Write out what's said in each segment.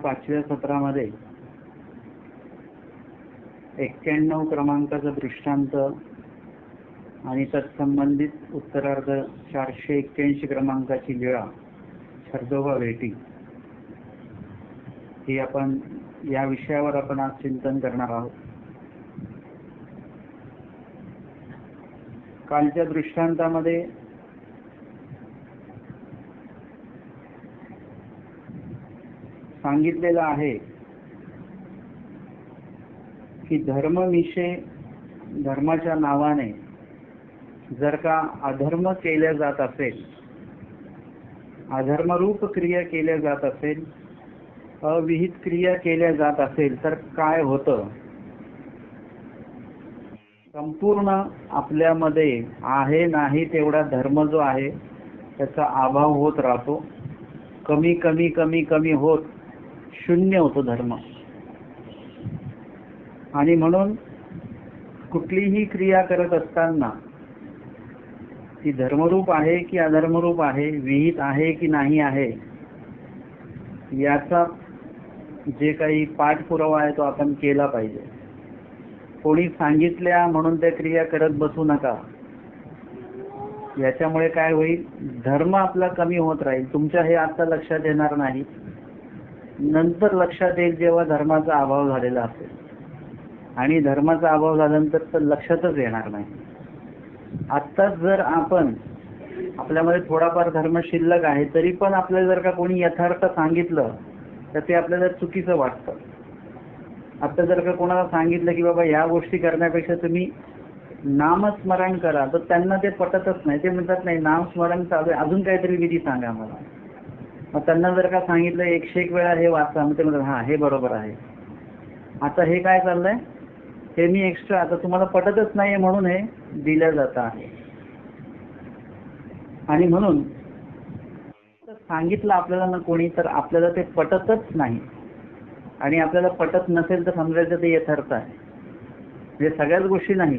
5व्या सत्रामध्ये 91 क्रमांकाचा दृष्टांत आणि तत्संबंधित उत्तरार्ध 481 क्रमांकाची लीळा छर्दोबा भेटी ही आपण या विषयावर आपण आज चिंतन करणार आहोत. कालच्या दृष्टांतामध्ये सांगितलेलं आहे की धर्माच्या नावाने जर का अधर्म केल्या जात असेल, अधर्मरूप क्रिया केल्या जात असेल, अविहित क्रिया केल्या जात असेल तर काय होतं. संपूर्ण आपल्यामध्ये आहे नाही तेवढा धर्म जो आहे त्याचा अभाव होत राहतो. कमी कमी कमी कमी होत शून्य होतो धर्म. आणि म्हणून कुठलीही क्रिया करत असताना ती धर्मरूप आहे की अधर्मरूप आहे, विहित आहे की नाही आहे, याचा जे काही पाठपुरावा आहे तो आपण केला पाहिजे. कोणी सांगितल्या म्हणून त्या क्रिया करत बसू नका. याच्यामुळे काय होईल, धर्म आपला कमी होत राहील. तुमच्या हे आता लक्षात येणार नाही, नंतर लक्षात येईल जेव्हा धर्माचा अभाव झालेला असेल. आणि धर्माचा अभाव झाल्यानंतर तर लक्षातच येणार नाही. आत्ताच जर आपण आपल्यामध्ये थोडाफार धर्म शिल्लक आहे तरी पण आपल्याला जर का कोणी यथार्थ सांगितलं तर ते आपल्याला चुकीचं वाटतं. आता जर का कोणाला सांगितलं की बाबा ह्या गोष्टी करण्यापेक्षा तुम्ही नामस्मरण करा तर त्यांना ते पटतच नाही. ते म्हणतात नाही नामस्मरण चालू आहे, अजून काहीतरी विधी सांगा मला. मग त्यांना जर का सांगितलं 101 वेळा हे वाचा, मग ते म्हणतात हा हे बरोबर आहे. आता हे काय चाललंय, हे मी एक्स्ट्रा, आता तुम्हाला पटतच नाहीये म्हणून हे दिलं जात आहे. आणि म्हणून सांगितलं आपल्याला ना कोणी तर आपल्याला ते पटतच नाही. आणि आपल्याला पटत नसेल तर समजायचं ते यथार्थ आहे. म्हणजे सगळ्याच गोष्टी नाही,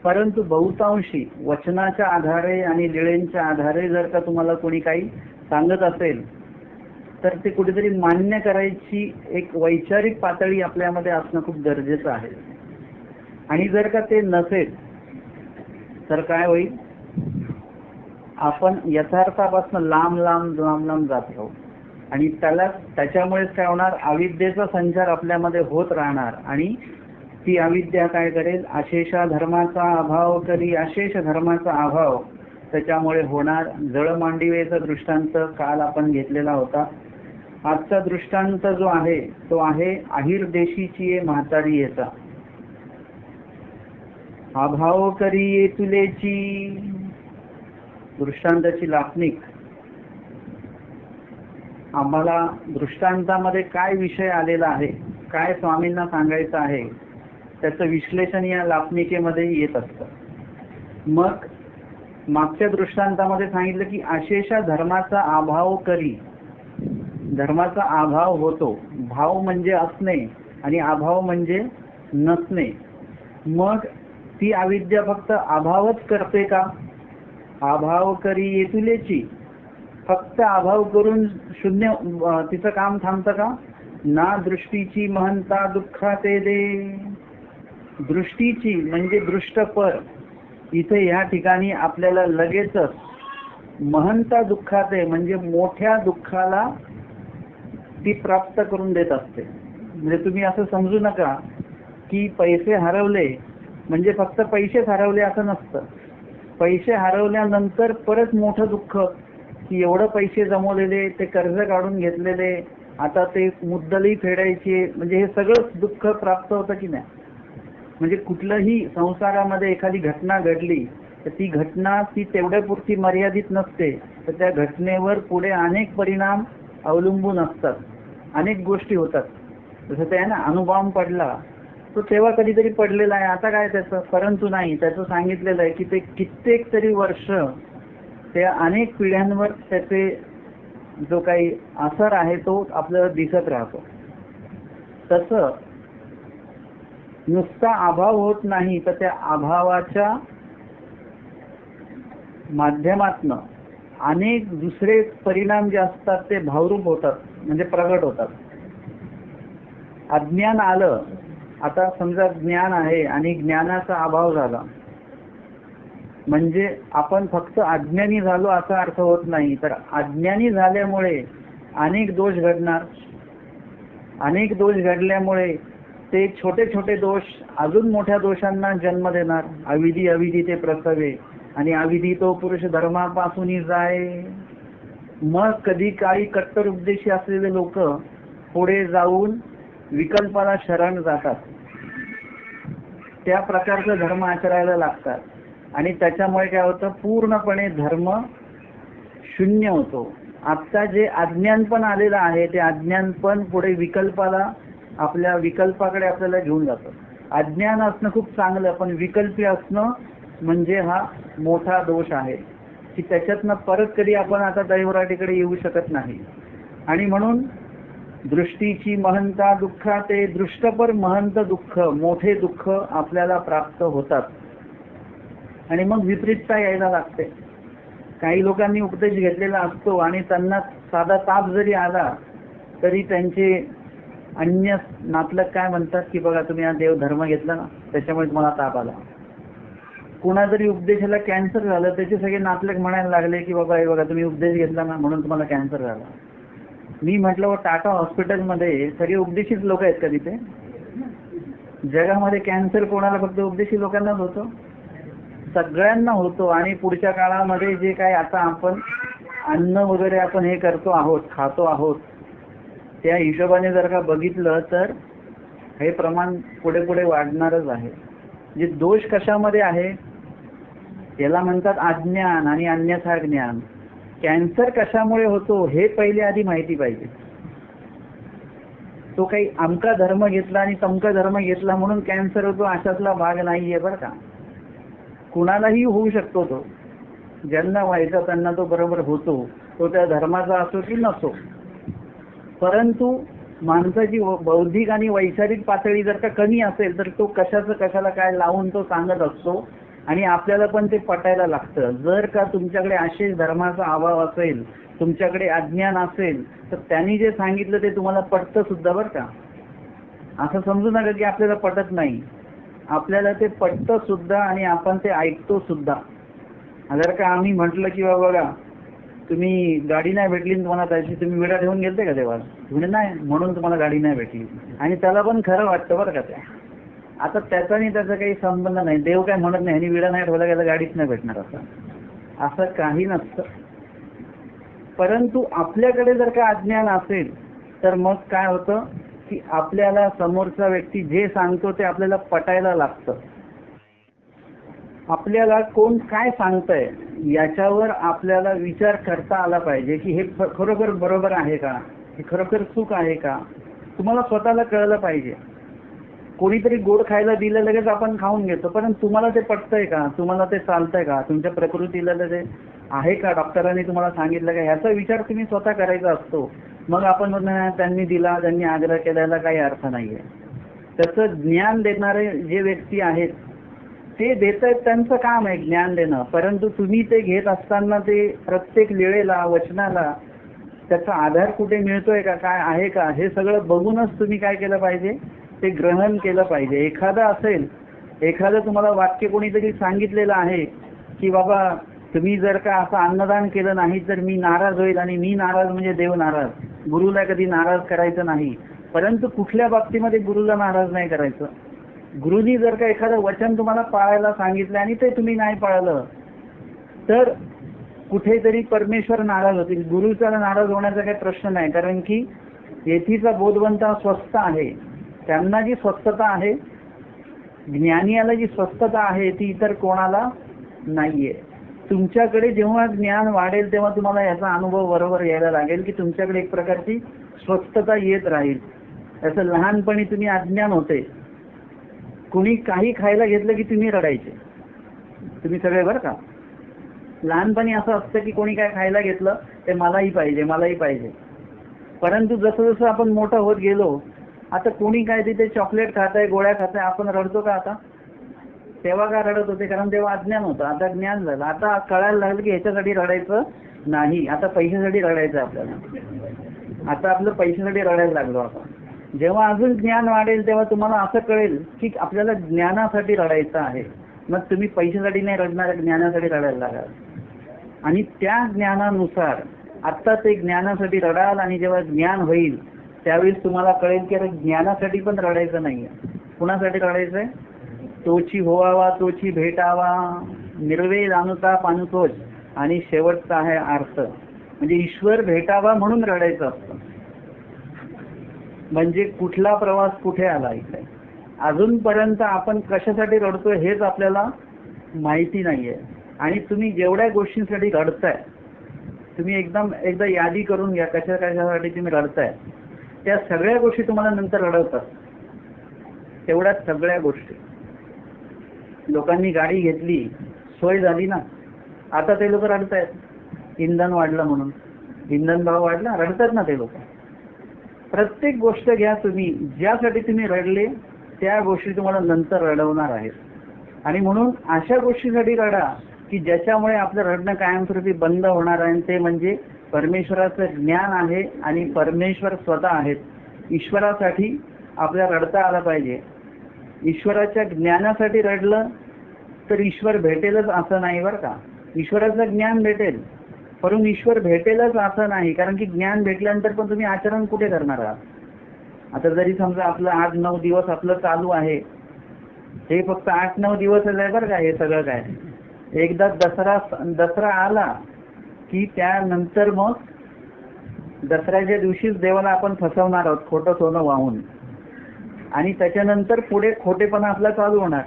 परंतु बहुतांशी वचनाच्या आधारे आणि लीळेंच्या आधारे जर का तुम्हाला कोणी काही सांगत असेल तर ते कुठेतरी मान्य करायची एक वैचारिक पातळी आपल्यामध्ये असणं खूप गरजेचं आहे. आणि जर का ते नसेल तर काय होईल, आपण यथार्थापासून लांब लांब लांब लांब जात राहू. आणि त्याच्यामुळेच काय होणार, अविद्येचा संचार आपल्यामध्ये होत राहणार. आणि ती अविद्या काय करेल, अशेषा धर्माचा अभाव करी अशेष धर्माचा अभाव त्याच्यामुळे होणार. जळ मांडिवेचा दृष्टांत काल आपण घेतलेला होता. आजचा दृष्टांत जो आहे तो आहे अहिर देशीची म्हातारी येता. अभाव करी येतुलेची दृष्टांताची लापणीक. आम्हाला दृष्टांतामध्ये काय विषय आलेला आहे, काय स्वामींना सांगायचं आहे, त्याचं विश्लेषण या लापणिकेमध्ये येत असतं. मग मागच्या दृष्टांतामध्ये सांगितलं की अशेषा धर्माचा अभाव करी. धर्माचा अभाव होतो. भाव म्हणजे असणे आणि अभाव म्हणजे नसणे. मग ती अविद्या फक्त अभावच करते का, अभाव करी येतुलेची, फक्त अभाव करून शून्य तिचं काम थांबतं का. ना दृष्टीची महंता दुःखाते दे. दृष्टीची म्हणजे दृष्टपर. इथे या ठिकाणी आपल्याला लगेचच महंता दुःखाते म्हणजे मोठ्या दुःखाला ती प्राप्त करून देत असते. म्हणजे तुम्ही असं समजू नका की पैसे हरवले म्हणजे फक्त पैसेच हरवले असं नसतं. पैसे हरवल्यानंतर परत मोठं दुःख की एवढं पैसे जमवलेले, ते कर्ज काढून घेतलेले, आता ते मुद्दलही फेडायचे, म्हणजे हे सगळं दुःख प्राप्त होतं की नाही. म्हणजे कुठलंही संसारामध्ये एखादी घटना घडली तर ती घटना ती तेवढ्यापुरती मर्यादित नसते, तर त्या घटनेवर पुढे अनेक परिणाम अवलंबून असतात, अनेक गोष्टी होतात. जसं ते आहे ना, अणुबॉम्ब पडला तो तेव्हा कधीतरी पडलेला आहे, आता काय त्याचं, परंतु नाही, त्याचं सांगितलेलं आहे की ते कित्येक तरी वर्ष, त्या अनेक पिढ्यांवर त्याचे जो काही असर आहे तो आपल्याला दिसत राहतो. तसं नुसता अभाव होत नाही तर त्या अभावाच्या माध्यमातनं अनेक दुसरे परिणाम जे असतात ते भावरूप होतात, म्हणजे प्रगट होतात. अज्ञान आलं, आता समजा ज्ञान आहे आणि ज्ञानाचा अभाव झाला, म्हणजे आपण फक्त अज्ञानी झालो असा अर्थ होत नाही, तर अज्ञानी झाल्यामुळे अनेक दोष घडणार. अनेक दोष घडल्यामुळे ते छोटे छोटे दोष अजून मोठ्या दोषांना जन्म देणार. अविधी अविधी ते प्रसवे आणि अविधी तो पुरुष धर्मापासून जाय. मग कधी काळी कट्टर उपदेशी असलेले लोक पुढे जाऊन विकल्पाला शरण जातात, त्या प्रकारचा धर्म आचरायला लागतात आणि त्याच्यामुळे काय होतं, पूर्णपणे धर्म शून्य होतो. आता जे अज्ञानपण आलेलं आहे ते अज्ञानपण पुढे विकल्पाला, आपल्या विकल्पाकडे आपल्याला घेऊन जातं. अज्ञान असणं खूप चांगलं, पण विकल्पी असणं म्हणजे हा मोठा दोष आहे की त्याच्यातनं परत कधी आपण आता दैवराटीकडे येऊ शकत नाही. आणि म्हणून दृष्टीची महंता दुःखा ते दृष्टपर महंत दुःख, मोठे दुःख आपल्याला प्राप्त होतात आणि मग विपरीतता यायला लागते. काही लोकांनी उपदेश घेतलेला असतो आणि त्यांना साधा ताप जरी आला तरी त्यांचे अन्य नातलग काय म्हणतात की बघा तुम्ही हा देव धर्म घेतला ना त्याच्यामुळे तुम्हाला ताप आला. कुणा जरी उपदेशाला कॅन्सर झालं त्याचे सगळे नातलग म्हणायला लागले की बाबा हे बघा तुम्ही उपदेश घेतला ना म्हणून तुम्हाला कॅन्सर झाला. मी म्हटलं टाटा हॉस्पिटलमध्ये सगळे उपदेशीच लोक आहेत का तिथे? जगामध्ये कॅन्सर कोणाला फक्त उपदेशी लोकांनाच होतो? सगळ्यांना होतो. आणि पुढच्या काळामध्ये जे काय आता आपण अन्न वगैरे आपण हे करतो आहोत, खातो आहोत, त्या हिशोबाने जर का बघितलं तर हे प्रमाण पुढे पुढे वाढणारच आहे. जे दोष कशामध्ये आहे याला म्हणतात अज्ञान आणि अन्यथा ज्ञान. कॅन्सर कशामुळे होतो हे पहिले आधी माहिती पाहिजे. तो काही अमका धर्म घेतला आणि तमका धर्म घेतला म्हणून कॅन्सर होतो अशातला भाग नाहीये बरं का. कुणालाही होऊ शकतो तो, ज्यांना व्हायचा त्यांना तो बरोबर होतो, तो त्या धर्माचा असो की नसो. परंतु माणसाची बौद्धिक आणि वैचारिक पातळी जर का कमी असेल तर तो कशाला काय लावून तो सांगत असतो आणि आपल्याला पण ते पटायला लागतं. जर का तुमच्याकडे अशेष धर्माचा अभाव असेल, तुमच्याकडे अज्ञान असेल, तर त्यांनी जे सांगितलं ते तुम्हाला पटतं सुद्धा बरं का. असं समजू नका की आपल्याला पटत नाही, आपल्याला ते पटतं सुद्धा आणि आपण ते ऐकतो सुद्धा. जर का आम्ही म्हटलं की बघा तुम्ही गाडी नाही भेटली तुम्हाला त्याची, तुम्ही विडा ठेवून गेलते का देवाला? म्हणजे नाही, म्हणून तुम्हाला गाडी नाही भेटली. आणि त्याला पण खरं वाटतं बरं का ते. आता त्याचा आणि त्याचा काही संबंध नाही. देव काय म्हणत नाही आणि विडा नाही ठेवला गेला गाडीच नाही भेटणार, असं काही नसतं. परंतु आपल्याकडे जर का अज्ञान असेल तर मग काय होतं की आपल्याला समोरचा व्यक्ती जे सांगतो ते आपल्याला पटायला लागतं. आपल्याला कोण काय सांगतंय याच्यावर आपल्याला विचार करता आला पाहिजे की हे खरोखर बरोबर आहे का, हे खरोखर चूक आहे का, तुम्हाला स्वतःला कळलं पाहिजे. कोणीतरी गोड खायला दिलं लगेच आपण खाऊन घेतो, पण तुम्हाला ते पटतंय का, तुम्हाला ते चालतंय का, तुमच्या प्रकृतीला ते आहे का, डॉक्टरांनी तुम्हाला सांगितलं का, ह्याचा विचार तुम्ही स्वतः करायचा असतो. मग आपण त्यांनी दिला, त्यांनी आग्रह केल्याला काही अर्थ नाहीये. त्याचं ज्ञान देणारे जे व्यक्ती आहेत ते देत आहेत, त्यांचं काम आहे ज्ञान देणं. परंतु तुम्ही ते घेत असताना ते प्रत्येक वेळेला वचनाला त्याचा आधार कुठे मिळतोय का, काय आहे का, हे सगळं बघूनच तुम्ही काय केलं पाहिजे, ते ग्रहण केलं पाहिजे. एखादं तुम्हाला वाक्य कोणीतरी सांगितलेलं आहे की बाबा तुम्ही जर का असं अन्नदान केलं नाही तर मी नाराज होईल, आणि मी नाराज म्हणजे देव नाराज. गुरुला कधी नाराज करायचं नाही, परंतु कुठल्या बाबतीमध्ये गुरुला नाराज नाही करायचं. गुरुनी जर का एखादं वचन तुम्हाला पाळायला सांगितलं आणि ते तुम्ही नाही पाळलं तर कुठेतरी परमेश्वर नाराज होतील. गुरुचा नाराज होण्याचा काही प्रश्न नाही, कारण की येथीचा बोधवंता स्वस्थ आहे. त्यांना जी स्वस्थता आहे, ज्ञानीयाला जी स्वस्थता आहे ती इतर कोणाला नाहीये. तुमच्याकडे जेव्हा ज्ञान वाढेल तेव्हा तुम्हाला याचा अनुभव बरोबर यायला लागेल की तुमच्याकडे एक प्रकारची स्वस्थता येत राहील. असं लहानपणी तुम्ही अज्ञान होते, कुणी काही खायला घेतलं की तुम्ही रडायचे, तुम्ही सगळे बरं का. लहानपणी असं असतं की कोणी काय खायला घेतलं ते मलाही पाहिजे मलाही पाहिजे. परंतु जसं जसं आपण मोठं होत गेलो, आता कोणी काय तिथे चॉकलेट खाताय, गोळ्या खाताय, आपण रडतो का आता? तेव्हा का रडत होते? कारण तेव्हा अज्ञान होतं. आता ज्ञान झालं, आता कळायला लागलं की ह्याच्यासाठी रडायचं नाही, आता पैशासाठी रडायचं आपल्याला. आता आपलं पैशासाठी रडायला लागलो आपण. जेव्हा अजून ज्ञान वाढेल तेव्हा तुम्हाला असं कळेल की आपल्याला ज्ञानासाठी रडायचं आहे. मग तुम्ही पैशासाठी नाही रडणार, ज्ञानासाठी रडायला लागाल. आणि त्या ज्ञानानुसार आत्ता ते ज्ञानासाठी रडाल आणि जेव्हा ज्ञान होईल त्यावेळेस तुम्हाला कळेल की अरे ज्ञानासाठी पण रडायचं नाहीये. कुणासाठी रडायचंय? तोची होवावा तोची भेटावा, निर्वेद अनुताप अनुतोष, आणि शेवटचा आहे अर्थ. म्हणजे ईश्वर भेटावा म्हणून रडायचं असतं. म्हणजे कुठला प्रवास कुठे आला इथे. अजूनपर्यंत आपण कशासाठी रडतोय हेच आपल्याला माहिती नाहीये. आणि तुम्ही जेवढ्या गोष्टींसाठी रडताय, तुम्ही एकदा यादी करून घ्या कशा कशासाठी तुम्ही रडताय. त्या सगळ्या गोष्टी तुम्हाला नंतर रडवतात. तेवढ्या सगळ्या गोष्टी. लोकांनी गाडी घेतली, सोय झाली ना, आता ते लोक रडतायत. इंधन वाढलं म्हणून, इंधन भाव वाढला, रडतात ना ते लोक. प्रत्येक गोष्ट घ्या तुम्ही, ज्यासाठी तुम्ही रडले त्या गोष्टी तुम्हाला नंतर रडवणार आहेत. आणि म्हणून अशा गोष्टीसाठी रडा की ज्याच्यामुळे आपलं रडणं कायमस्वरूपी बंद होणार आहे. ते म्हणजे परमेश्वराचं ज्ञान आहे आणि परमेश्वर स्वतः आहेत. ईश्वरासाठी आपल्याला रडता आलं पाहिजे. ईश्वराच्या ज्ञानासाठी रडलं तर ईश्वर भेटेलच असं नाही बरं का. ईश्वराचं ज्ञान भेटेल, परंतु ईश्वर भेटेलच असं नाही. कारण की ज्ञान भेटल्यानंतर पण तुम्ही आचरण कुठे करणार आहात. आता जरी समजा आपलं 8-9 दिवस आपलं चालू आहे, हे फक्त 8-9 दिवसच आहे बरं का हे सगळं काय. एकदा दसरा आला की त्यानंतर मग दसऱ्याच्या दिवशीच देवाला आपण फसवणार आहोत खोटं सोनं वाहून. आणि त्याच्यानंतर पुढे खोटेपणा आपला चालू होणार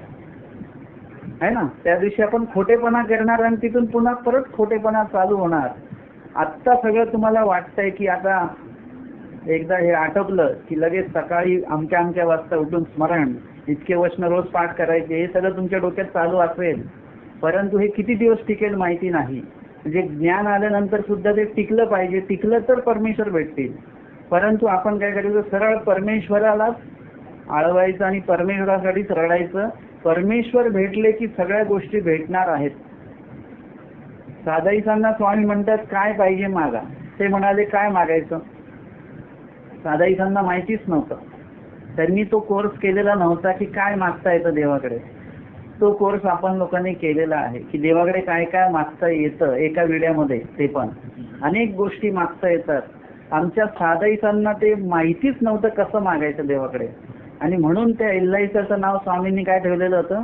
आहे ना. त्या दिवशी आपण खोटेपणा करणार आणि तिथून पुन्हा परत खोटेपणा चालू होणार. आत्ता सगळं तुम्हाला वाटतंय की आता एकदा हे आटोपलं की लगेच सकाळी अमक्या वाजता उठून स्मरण, इतके वचन रोज पाठ करायचे, हे सगळं तुमच्या डोक्यात चालू असेल. परंतु हे किती दिवस टिकेल माहिती नाही. म्हणजे ज्ञान आल्यानंतर सुद्धा ते टिकलं पाहिजे. टिकलं तर परमेश्वर भेटतील. परंतु आपण काय करायचं, सरळ परमेश्वरालाच आळवायचं आणि परमेश्वरासाठीच रडायचं. परमेश्वर भेटले की सगळ्या गोष्टी भेटणार आहेत. साधाईसांना स्वामी म्हणतात काय पाहिजे मागा. ते म्हणाले काय मागायचं. साधाईसांना माहितीच नव्हतं. त्यांनी तो कोर्स केलेला नव्हता की काय मागता येतं देवाकडे. तो कोर्स आपण लोकांनी केलेला आहे की देवाकडे काय काय मागता येतं. एका विड्यामध्ये ते पण अनेक गोष्टी मागता येतात. आमच्या साधाईसांना ते माहितीच नव्हतं कसं मागायचं देवाकडे. आणि म्हणून त्या इल्लाईचं नाव स्वामींनी काय ठेवलेलं होतं,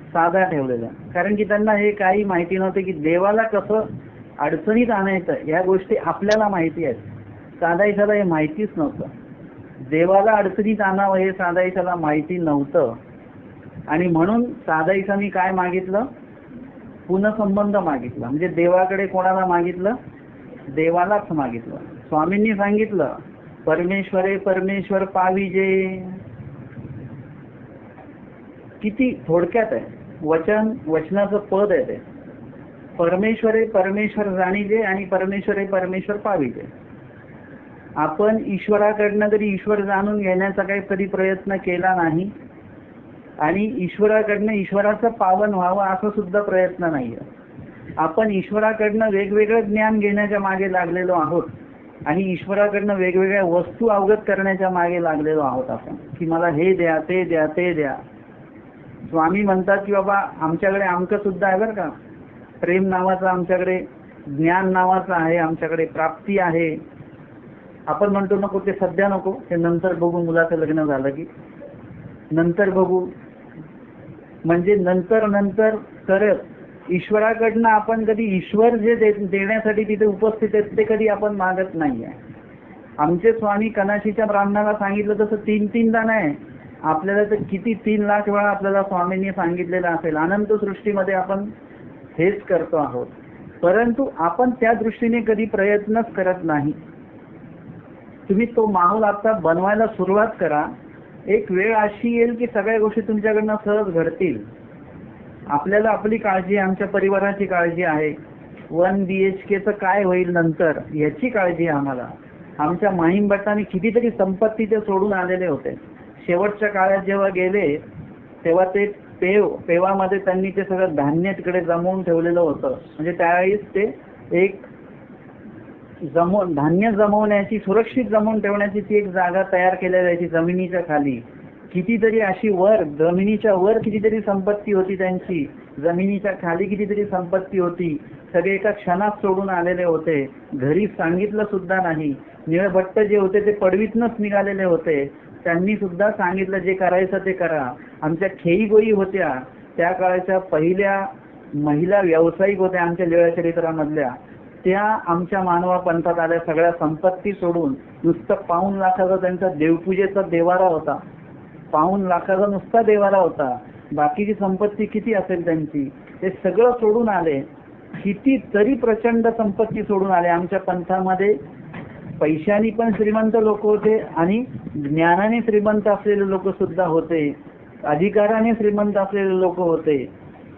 साधा ठेवलेलं. कारण की त्यांना हे काही माहिती नव्हतं की देवाला कसं अडचणीत आणायचं. या गोष्टी आपल्याला माहिती आहेत, साधाईसाला हे माहितीच नव्हतं. देवाला अडचणीत आणावं हे साधाईसाला माहिती नव्हतं. आणि म्हणून साधाईसांनी काय मागितलं, पुनःसंबंध मागितला. म्हणजे देवाकडे कोणाला मागितलं, देवालाच मागितलं. स्वामींनी सांगितलं परमेश्वरे परमेश्वर पाविजे. किती थोडक्यात आहे. वचनाचं पद आहे ते. परमेश्वरे परमेश्वर जाणीजे आणि परमेश्वरे परमेश्वर पाविजे. आपण ईश्वराकडनं तरी ईश्वर जाणून घेण्याचा काही कधी प्रयत्न केला नाही आणि ईश्वराकडनं ईश्वराचं पावन व्हावं असं सुद्धा प्रयत्न नाहीये. आपण ईश्वराकडनं वेगवेगळं ज्ञान घेण्याच्या मागे लागलेलो आहोत आणि ईश्वराकडनं वेगवेगळ्या वस्तू अवगत करण्याच्या मागे लागलेलो आहोत आपण, की मला हे द्या ते द्या ते द्या. स्वामी म्हणतात की बाबा आमच्याकडे आमचं सुद्धा आहे बरं का. प्रेम नावाचं आमच्याकडे, ज्ञान नावाचं आहे आमच्याकडे, प्राप्ती आहे. आपण म्हणतो नको ते सध्या नको, ते नंतर बघू, मुलाचं लग्न झालं की नंतर बघू. म्हणजे नंतर करत ईश्वराकडनं आपण कधी ईश्वर जे देण्यासाठी तिथे उपस्थित आहेत ते कधी आपण मागत नाहीये. आमचे स्वामी कनाशीच्या ब्राह्मणाला सांगितलं तसं 3-3दा नाही, आपल्याला तर किती 3 लाख वेळा आपल्याला स्वामींनी सांगितलेलं असेल. अनंत सृष्टीमध्ये आपण हेच करतो आहोत, परंतु आपण त्या दृष्टीने कधी प्रयत्नच करत नाही. तुम्ही तो माहोल आता बनवायला सुरुवात करा. एक वेळ अशी येईल की सगळ्या गोष्टी तुमच्याकडनं सहज घडतील. आपल्याला आपली काळजी, आमच्या परिवाराची काळजी आहे. 1 BHKचं काय होईल नंतर याची काळजी आहे आम्हाला. आमच्या माहीम भट्टाने कितीतरी संपत्ती ते सोडून आलेले होते. शेवटच्या काळात जेव्हा गेले तेव्हा ते पेवामध्ये त्यांनी ते सगळं धान्य तिकडे जमवून ठेवलेलं होतं. म्हणजे त्यावेळीच ते एक धान्य जमवण्याची, सुरक्षित जमवून ठेवण्याची ती एक जागा तयार केलेली आहे, ती जमिनीच्या खाली. कितीतरी अशी वर, जमिनीच्या वर कितीतरी संपत्ती होती त्यांची, जमिनीच्या खाली कितीतरी संपत्ती होती. सगळे एका क्षणात सोडून आलेले होते, घरी सांगितलं सुद्धा नाही. निळभट्ट जे होते ते पडवीतनच निघालेले होते, त्यांनी सुद्धा सांगितलं जे करायचं ते करा. आमच्या खेईगोई होत्या, त्या काळाच्या पहिल्या महिला व्यावसायिक होत्या आमच्या लीळाचरित्रामधल्या. त्या आमच्या मानवा पंथात आल्या, सगळ्या संपत्ती सोडून. नुसतं 5 लाखाचा त्यांचा देवपूजेचा देवारा होता, 5 लाखाचा नुसता देवारा होता. बाकीची संपत्ती किती असेल त्यांची, ते सगळं सोडून आले. कितीतरी प्रचंड संपत्ती सोडून आले. आमच्या पंथामध्ये पैशानी पण श्रीमंत लोक होते आणि ज्ञानाने श्रीमंत असलेले लोक सुद्धा होते, अधिकाराने श्रीमंत असलेले लोक होते.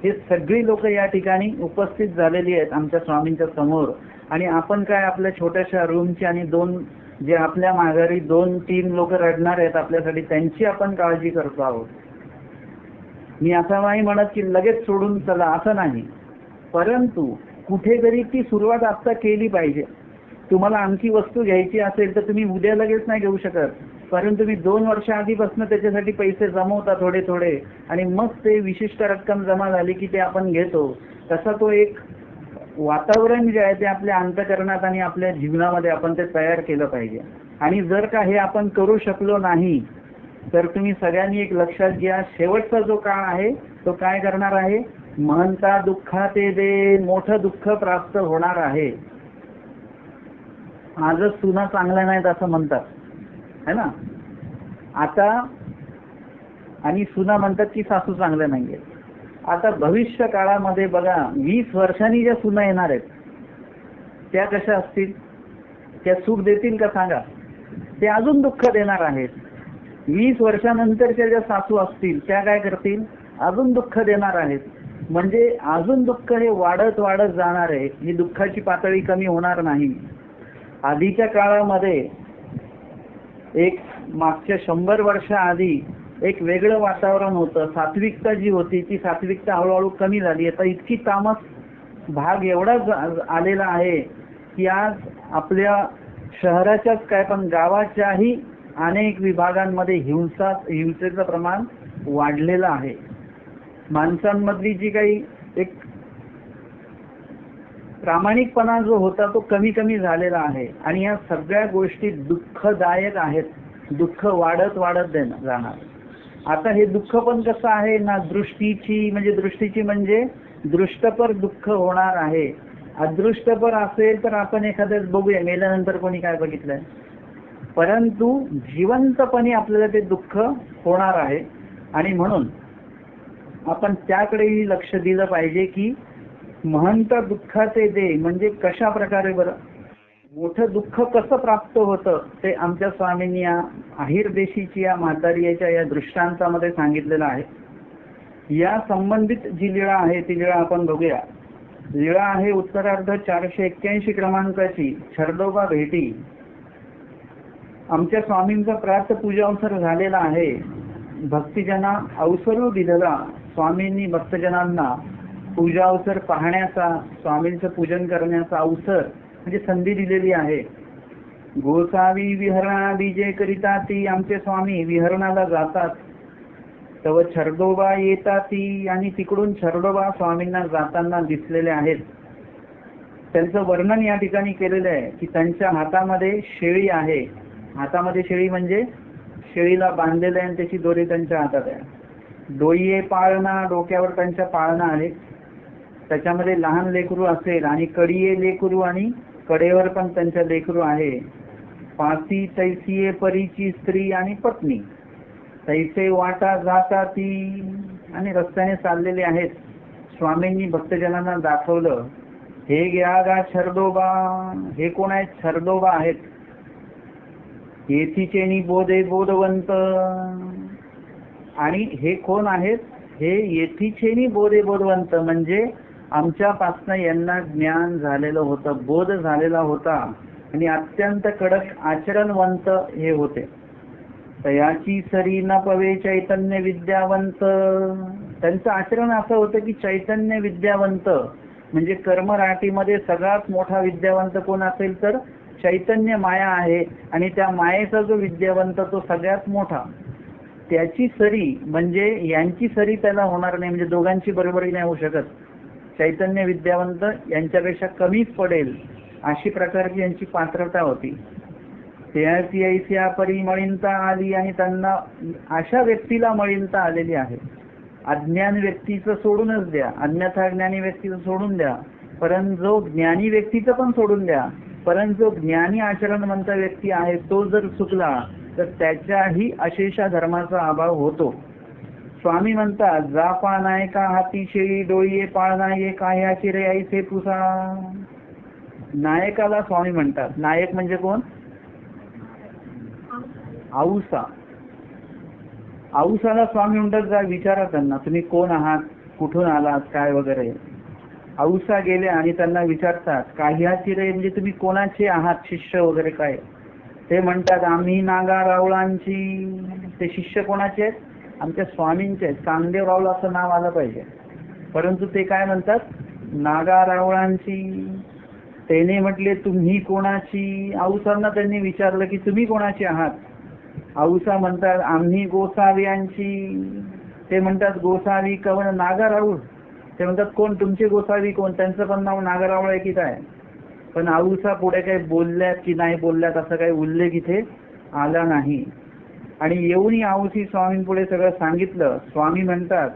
हे सगळी लोक या ठिकाणी उपस्थित झालेली आहेत आमच्या स्वामींच्या समोर. आणि आपण काय आपल्या छोट्याशा रूमची आणि 2 जे आपल्या माघारी 2-3 लोक रडणार आहेत आपल्यासाठी, त्यांची आपण काळजी करतो आहोत. मी असं नाही म्हणत की लगेच सोडून चला, असं नाही. परंतु कुठेतरी ती सुरुवात आता केली पाहिजे. तुम्हाला आणखी वस्तू घ्यायची असेल तर तुम्ही उद्या लगेच नाही घेऊ शकत, परंतु तुम्ही 2 वर्ष आधीपासून त्याच्यासाठी पैसे जमवता थोडे थोडे, आणि मग ते विशिष्ट रक्कम जमा झाली की ते आपण घेतो. तसा तो एक वातावरण जे आहे ते आपल्या अंतःकरणात आणि आपल्या जीवनामध्ये आपण ते तयार केलं पाहिजे. आणि जर का हे आपण करू शकलो नाही तर तुम्ही सगळ्यांनी एक लक्षात घ्या, शेवटचा जो काळ आहे तो काय करणार आहे, महंता दुःखाते दे, मोठं दुःख प्राप्त होणार आहे. आजच सुना चांगल्या नाहीत असं म्हणतात है ना आता, आणि सुना म्हणतात की सासू चांगल्या नाहीये. आता भविष्य काळामध्ये बघा, 20 वर्षांनी ज्या सुना येणार आहेत त्या कशा असतील, त्या सुख देतील का सांगा? ते अजून दुःख देणार आहेत. 20 वर्षानंतरच्या ज्या सासू असतील त्या काय करतील, अजून दुःख देणार आहेत. म्हणजे अजून दुःख हे वाढत वाढत जाणार आहे, ही दुःखाची पातळी कमी होणार नाही. आधीच्या काळामध्ये एक मागच्या 100 वर्ष आधी एक वेगळं वातावरण होतं. सात्विकता जी होती ती सात्विकता हळूहळू कमी झाली. आता इतकी तामस भाग एवढा आलेला आहे की आज आपल्या शहराच्याच काय पण गावाच्याही अनेक विभागांमध्ये हिंसेचं प्रमाण वाढलेलं आहे. माणसांमधली जी काही एक प्रामाणिकपणा जो होता तो कमी कमी झालेला आहे. आणि या सगळ्या गोष्टी दुःखदायक आहेत, दुःख वाढत वाढत जाणार. आता हे दुःख पण कसं आहे ना, दृष्टीची म्हणजे दृष्टपर दुःख होणार आहे. अदृष्टपर असेल तर आपण एखाद्याच बघूया, मेल्यानंतर कोणी काय बघितलंय, परंतु जिवंतपणे आपल्याला ते दुःख होणार आहे. आणि म्हणून आपण त्याकडेही लक्ष दिलं पाहिजे की महंत दुःखाचे दे म्हणजे कशा प्रकारे, बरं मोठं दुःख कसं प्राप्त होतं ते आमच्या स्वामींनी या आहिर देशीची या म्हातारीच्या या दृष्टांतामध्ये सांगितलेलं आहे. या संबंधित जी लीळा आहे ती लीळा आपण बघूया. लीळा आहे उत्तरार्ध 481 क्रमांकाची, छरदोबा भेटी. आमच्या स्वामींचा प्रात पूजा अवसर झालेला आहे. भक्तजना अवसर दिलेला, स्वामींनी भक्तजनांना पूजा अवसर पाहण्याचा, स्वामींचं पूजन करण्याचा अवसर म्हणजे संधी दिलेली आहे. गोसावी विहरणा बीजे करिता ती आमचे स्वामी विहरणाला जातात, तेव्हा छरदोबा येतात ती, आणि तिकडून छरदोबा स्वामींना जाताना दिसलेले आहेत. त्यांचं वर्णन या ठिकाणी केलेलं आहे की त्यांच्या हातामध्ये शेळी आहे. हातामध्ये शेळी म्हणजे शेळीला बांधलेलं आहे आणि त्याची दोरी त्यांच्या हातात आहे. डोईये पाळणा, डोक्यावर त्यांच्या पाळणा आहे. त्याच्यामध्ये लहान लेकरू असेल आणि कडिये लेकरू आणि कडेवर पण त्यांच्या लेकरू आहे. पासी तैसीये परीची स्त्री आणि पत्नी, तैसे वाटा जाता ती, आणि रस्त्याने चाललेले आहेत. स्वामींनी भक्तजनांना दाखवलं, हे घ्या गा छरदोबा. हे कोण आहेत? छरदोबा आहेत. येथीचेनी बोधे बोधवंत. आणि हे कोण आहेत? हे येथीचेनी बोधे बोधवंत म्हणजे आमच्यापासनं यांना ज्ञान झालेलं होतं, बोध झालेला होता, आणि अत्यंत कडक आचरणवंत हे होते. तयाची सरी न पवे चैतन्य विद्यावंत. त्यांचं आचरण असं होतं की चैतन्य विद्यावंत, म्हणजे कर्मराटीमध्ये सगळ्यात मोठा विद्यावंत कोण असेल तर चैतन्य माया आहे, आणि त्या मायेचा जो विद्यावंत तो सगळ्यात मोठा, त्याची सरी म्हणजे यांची सरी त्याला होणार नाही, म्हणजे दोघांची बरोबरी नाही होऊ शकत. चैतन्य विद्यावंत यांच्यापेक्षा कमीच पडेल अशी प्रकारची यांची पात्रता होती. त्याची ऐसिया परी मळींता आली, आणि त्यांना अशा व्यक्तीला मळींता आलेली आहे. अज्ञान व्यक्तीचं सोडूनच द्या, अन्यथा ज्ञानी व्यक्तीचं सोडून द्या, परंतु जो ज्ञानी व्यक्तीचं पण सोडून द्या, परंतु जो ज्ञानी आचरणवंत व्यक्ती आहे तो जर चुकला तर त्याच्याही अशेषा धर्माचा अभाव होतो. स्वामी म्हणतात, जा पाळणाय का हाती शेळी डोळीये पाळणाये काह्याची रे ऐसे पुसा. नायकाला स्वामी म्हणतात. नायक म्हणजे कोण? औसा. औसाला स्वामी म्हणतात, जा विचारा त्यांना तुम्ही कोण आहात, कुठून आलात, काय वगैरे. औसा गेले आणि त्यांना विचारतात, काह्याची रे म्हणजे तुम्ही कोणाचे आहात, शिष्य वगैरे काय. ते म्हणतात, आम्ही नागा रावळांची. ते शिष्य कोणाचे आहेत? आमच्या स्वामींचे आहेत. कामदेव रावळ असं नाव आलं पाहिजे, परंतु ते काय म्हणतात, नागा रावळांची. त्याने म्हटले, तुम्ही कोणाची. औसांना त्यांनी विचारलं की तुम्ही कोणाचे आहात. औसा म्हणतात, आम्ही गोसाव्यांची. ते म्हणतात, गोसावी कवन नागा राऊळ. ते म्हणतात, कोण तुमचे गोसावी कोण? त्यांचं पण नाव नागा रावळ आहे की काय. पण औसा पुढे काही बोलल्यात की नाही बोलल्यात असा काही उल्लेख इथे आला नाही. आणि येऊन औसी स्वामींपुढे सगळं सांगितलं. स्वामी म्हणतात,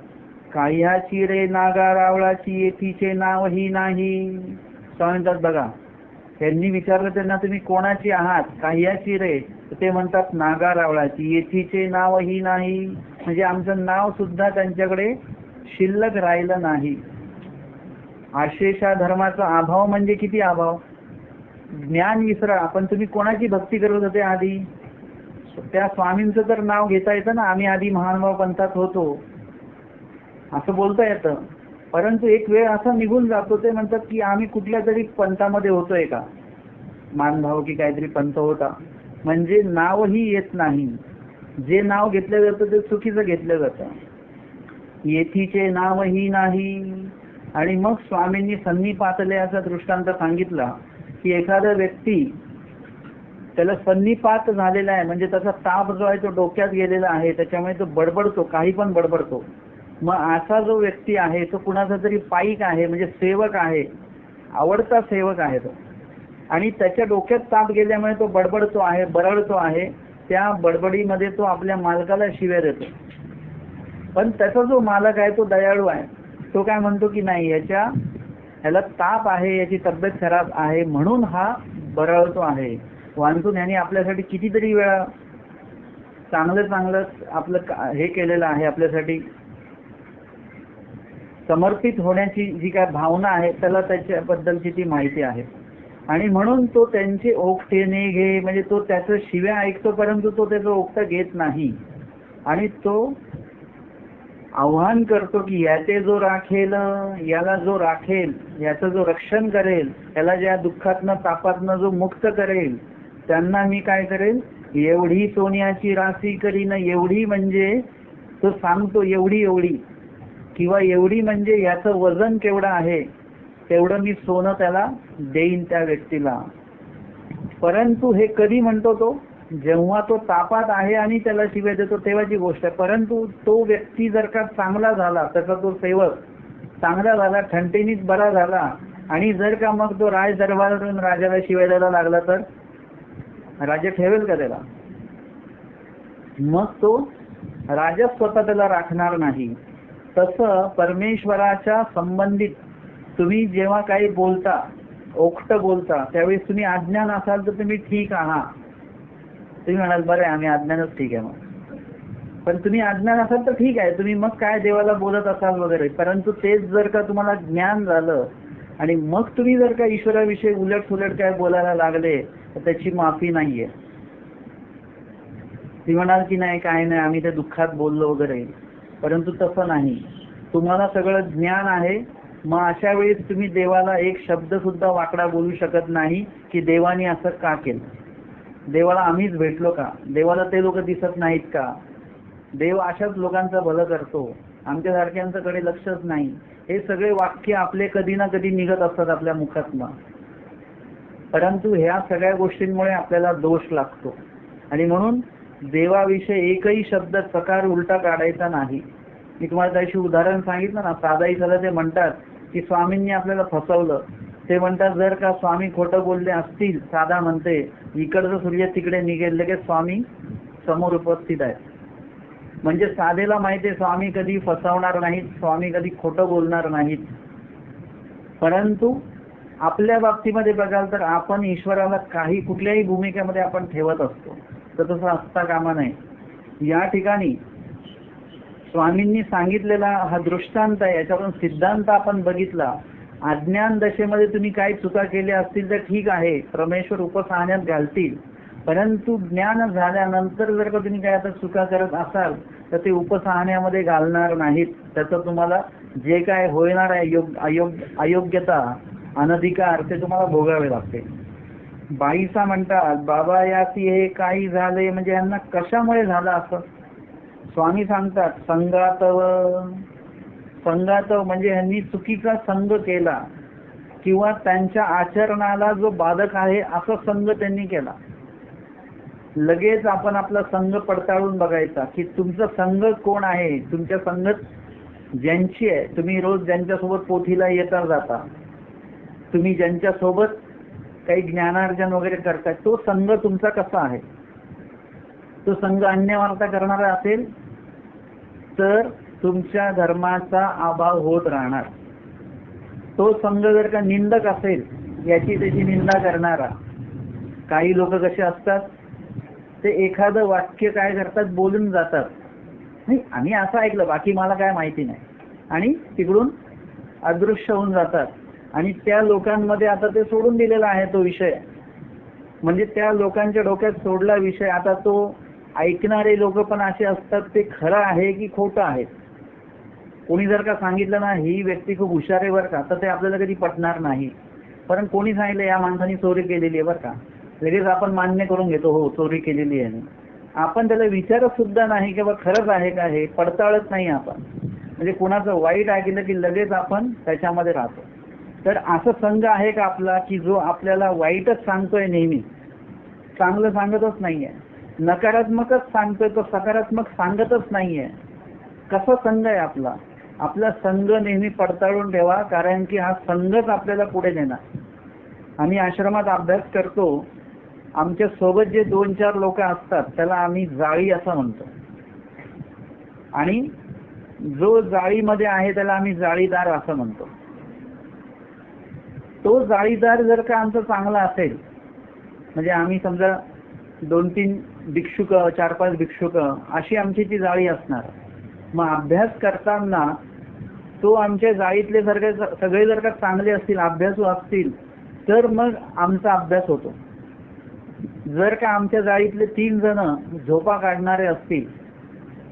काह्याची रे नागा रावळाची, येथीचे नावही नाही. स्वामी म्हणतात, बघा त्यांनी विचारलं त्यांना, तुम्ही कोणाची आहात, काह्याची रे. ते म्हणतात, नागा रावळाची, येथीचे नावही नाही. म्हणजे आमचं नाव सुद्धा त्यांच्याकडे शिल्लक राहिलं नाही. आशेषा धर्माचा अभाव म्हणजे किती अभाव. ज्ञान विसरा. आपण तुम्ही कोणाची भक्ती करत होते आधी? त्या स्वामींचं तर नाव घेता येतं ना, आम्ही आधी महानुभाव पंथात होतो असं बोलता येतं. परंतु एक वेळ असा निघून जातो, ते म्हणतात की आम्ही कुठल्या तरी पंथामध्ये होतोय का, मानभाव की काहीतरी पंथ होता, म्हणजे नावही येत नाही. जे नाव घेतलं जातं ते चुकीचं घेतलं जातं. येथीचे नावही नाही. आणि मग स्वामींनी सन्निपातले असा दृष्टांत सांगितला की एखादा व्यक्ती त्याला सन्निपात झालेला आहे, म्हणजे त्याचा ताप जो आहे तो डोक्यात गेलेला आहे, त्याच्यामुळे तो बडबडतो, काही पण बडबडतो. मग असा जो व्यक्ती आहे तो कुणाचा तरी पाईक आहे, म्हणजे सेवक आहे, आवडता सेवक आहे तो, आणि त्याच्या डोक्यात ताप गेल्यामुळे तो बडबडतो आहे, बरळतो आहे. त्या बडबडीमध्ये तो आपल्या मालकाला शिव्या देतो. पण त्याचा जो मालक आहे तो दयाळू आहे. तो काय म्हणतो की नाही, ह्याला ताप आहे, याची तब्येत खराब आहे म्हणून हा बरळतो आहे. वांचून यांनी आपल्यासाठी कितीतरी वेळा चांगलं चांगलं आपलं हे केलेलं आहे, आपल्यासाठी समर्पित होण्याची जी काय भावना आहे त्याला त्याच्याबद्दलची ती माहिती आहे. आणि म्हणून तो त्यांचे ओक्तेने घे, म्हणजे तो त्याचं शिव्या ऐकतो परंतु तो त्याचं ओक्तं घेत नाही. आणि तो आव्हान करतो की याचे जो राखेल, याला जो राखेल, याचं जो रक्षण करेल, याला ज्या दुःखातनं तापातनं जो मुक्त करेल, त्यांना मी काय करेल, एवढी सोन्याची राशी करीन. एवढी म्हणजे तो सांगतो एवढी एवढी, किंवा एवढी म्हणजे याचं वजन केवढं आहे तेवढं मी सोनं त्याला देईन त्या व्यक्तीला. परंतु हे कधी म्हणतो तो, जेव्हा तो तापात आहे आणि त्याला शिव्या देतो तेव्हाची गोष्ट आहे. परंतु तो व्यक्ती जर का चांगला झाला, त्याचा तो सेवक चांगला झाला, ठणठणीत बरा झाला, आणि जर का मग तो राज दरबारातून राजाला शिव्या द्यायला लागला तर राजा ठेवेल का त्याला? मग तो राजा स्वतः त्याला राखणार नाही. तसं परमेश्वराच्या संबंधित तुम्ही जेव्हा काही बोलता, ओक्ट बोलता, त्यावेळेस तुम्ही अज्ञान असाल तर तुम्ही ठीक आहात. तुम्ही म्हणाल बरं आम्ही अज्ञानच ठीक आहे मग. पण तुम्ही अज्ञान असाल तर ठीक आहे, तुम्ही मग काय देवाला बोलत असाल वगैरे. परंतु तेच जर का तुम्हाला ज्ञान झालं आणि मग तुम्ही जर का ईश्वराविषयी उलट सुलट काय बोलायला लागले तर त्याची माफी नाहीये. ती म्हणाल की नाही काय नाही आम्ही त्या दुःखात बोललो वगैरे, परंतु तसं नाही. तुम्हाला सगळं ज्ञान आहे, मग अशा वेळेस तुम्ही देवाला एक शब्द सुद्धा वाकडा बोलू शकत नाही की देवाने असं का केलं, देवाला आम्हीच भेटलो का, देवाला ते लोक दिसत नाहीत का, देव अशाच लोकांचं भलं करतो, आमच्यासारख्यांच्याकडे लक्षच नाही. हे सगळे वाक्य आपले कधी ना कधी निघत असतात आपल्या मुखातनं, परंतु ह्या सगळ्या गोष्टींमुळे आपल्याला दोष लागतो. आणि म्हणून देवाविषयी एकही शब्द प्रकार उलटा काढायचा नाही. मी तुम्हाला त्याशी उदाहरण सांगितलं ना, साधाई झालं ते म्हणतात की स्वामींनी आपल्याला फसवलं. ते म्हणतात जर का स्वामी खोटं बोलले असतील, साधा म्हणते इकडचं सूर्य तिकडे निघेल, लगेच स्वामी समोर उपस्थित आहेत. म्हणजे साधेला माहिती आहे स्वामी कधी फसवणार नाहीत, स्वामी कधी खोटं बोलणार नाहीत. परंतु आपल्या बाबतीमध्ये बघाल तर आपण ईश्वराला काही कुठल्याही भूमिकेमध्ये आपण ठेवत असतो, तर तसं असता कामा नये. या ठिकाणी स्वामींनी सांगितलेला हा दृष्टांत आहे, याच्यावरून सिद्धांत आपण बघितला. अज्ञान दशेमध्ये तुम्ही काही चुका केल्या असतील तर ठीक आहे, परमेश्वर उपसाहण्यात घालतील. परंतु ज्ञान झाल्यानंतर जर का तुम्ही काय आता चुका करत असाल तर ते उपसाहण्यामध्ये घालणार नाहीत. त्याचं तुम्हाला जे काय होणार आहे अयोग्यता, अनधिकार, ते तुम्हाला भोगावे लागते. बाईसा म्हणतात बाबा याची हे काही झाले म्हणजे यांना कशामुळे झालं असं. स्वामी सांगतात संगातव. संगातव म्हणजे यांनी चुकीचा संग केला किंवा त्यांच्या आचरणाला जो बाधक आहे असा संग त्यांनी केला. लगेच आपण आपला संग पडताळून बघायचा की तुमचा संग कोण आहे. तुमच्या संगत ज्यांची आहे, तुम्ही रोज ज्यांच्यासोबत पोथीला येता जाता, तुम्ही ज्यांच्यासोबत काही ज्ञानार्जन वगैरे करताय, तो संघ तुमचा कसा आहे. तो संघ अन्यवार्ता करणारा असेल तर तुमच्या धर्माचा अभाव होत राहणार. तो संघ जर का निंदक असेल, याची त्याची निंदा करणारा, काही लोक कसे असतात ते एखादं वाक्य काय करतात बोलून जातात, नाही आम्ही असं ऐकलं बाकी मला काय माहिती नाही, आणि तिकडून अदृश्य होऊन जातात. आणि त्या लोकांमध्ये आता ते सोडून दिलेला आहे तो विषय. म्हणजे त्या लोकांच्या डोक्यात सोडला विषय. आता तो ऐकणारे लोक पण असे असतात, ते खरं आहे की खोटं आहे. कोणी जर का सांगितलं ना ही व्यक्ती खूप हुशार आहे बरं का, तर ते आपल्याला कधी पटणार नाही. पण कोणी सांगितलं या माणसाने चोरी केलेली आहे बरं का, लगेच आपण मान्य करून घेतो, हो चोरी केलेली आहे. आपण त्याला विचारत सुद्धा नाही की बा खरंच आहे का, हे पडताळत नाही आपण. म्हणजे कुणाचं वाईट ऐकलं की लगेच आपण त्याच्यामध्ये राहतो. तर असं संघ आहे का आपला की जो आपल्याला वाईटच सांगतोय, नेहमी चांगलं सांगतच नाहीये, नकारात्मकच सांगतोय, तो सकारात्मक सांगतच नाहीये. कसा संघ आहे आपला. आपला संघ नेहमी पडताळून ठेवा, कारण की हा संघच आपल्याला पुढे नेणार. आम्ही आश्रमात अभ्यास करतो, आमच्या सोबत जे 2-4 लोक असतात त्याला आम्ही जाळी असं म्हणतो, आणि जो जाळीमध्ये आहे त्याला आम्ही जाळीदार असं म्हणतो. तो जाळीदार जर का आमचा चांगला असेल, म्हणजे आम्ही समजा 2-3 भिक्षुक, 4-5 भिक्षुक अशी आमची ती जाळी असणार. मग अभ्यास करताना तो आमच्या जाळीतले सगळे जर का चांगले असतील, अभ्यासू असतील, तर मग आमचा अभ्यास होतो. जर का आमच्या जाळीतले 3 जण झोपा काढणारे असतील,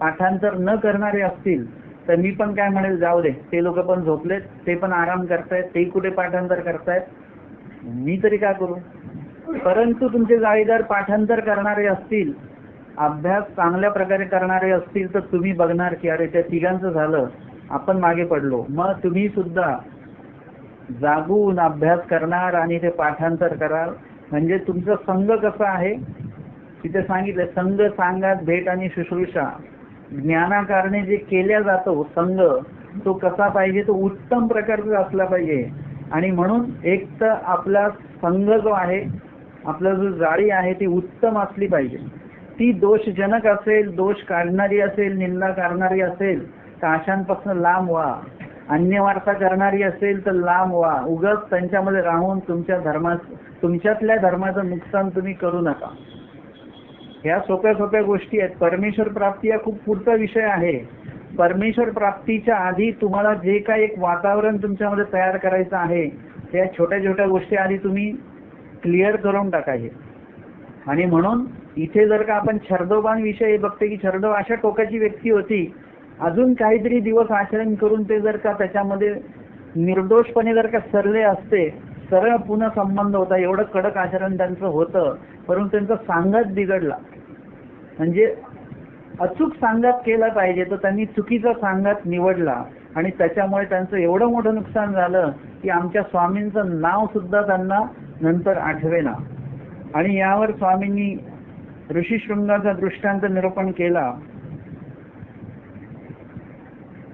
पाठांतर न करणारे असतील, तर मी पण काय म्हणेल जाऊ दे, ते लोक पण झोपलेत, ते पण आराम करतायत, ते कुठे पाठांतर करतायत, मी तरी काय करू. परंतु तुमचे जाळीदार पाठांतर करणारे असतील, अभ्यास चांगल्या प्रकारे करणारे असतील, तर तुम्ही बघणार की अरे त्या 3घांचं झालं, आपण मागे पडलो. मग तुम्ही सुद्धा जागून अभ्यास करणार आणि ते पाठांतर कराल. म्हणजे तुमचा संघ कसा आहे तिथे सांगितलं, संघ सांगात भेट आणि शुश्रूषा. ज्ञानाकारणे जे केल्या जातो संघ, तो कसा पाहिजे, तो उत्तम प्रकारचा असला पाहिजे. आणि म्हणून एक तर आपला संघ जो आहे, आपला जो जाळी आहे ती उत्तम असली पाहिजे. ती दोषजनक असेल, दोष काढणारी असेल, निंदा करणारी असेल तर अशांपासून लांब व्हा. अन्यवार्ता करणारी असेल तर लांब व्हा. उगाच त्यांच्यामध्ये राहून तुमच्यातल्या धर्माचं नुकसान तुम्ही करू नका. ह्या सोप्या सोप्या गोष्टी आहेत. परमेश्वर प्राप्ती हा खूप पुढचा विषय आहे. परमेश्वर प्राप्तीच्या आधी तुम्हाला जे काही एक वातावरण तुमच्यामध्ये तयार करायचं आहे, त्या छोट्या छोट्या गोष्टी आधी तुम्ही क्लिअर करून टाकायचे. आणि म्हणून इथे जर का आपण छर्दोबांविषयी बघते की छर्दो अशा टोकाची व्यक्ती होती, अजून काहीतरी दिवस आचरण करून ते जर का त्याच्यामध्ये निर्दोषपणे जर का सरले असते, सरळ पुन्हा संबंध होता, एवढं कडक आचरण त्यांचं होतं, परंतु त्यांचा सांगत बिघडला. म्हणजे अचूक सांगत केला पाहिजे, तर त्यांनी चुकीचा सांगत निवडला आणि त्याच्यामुळे त्यांचं एवढं मोठं नुकसान झालं की आमच्या स्वामींचं नाव सुद्धा त्यांना नंतर आठवेना. आणि यावर स्वामींनी ऋषीशृंगाचा दृष्टांत निरूपण केला.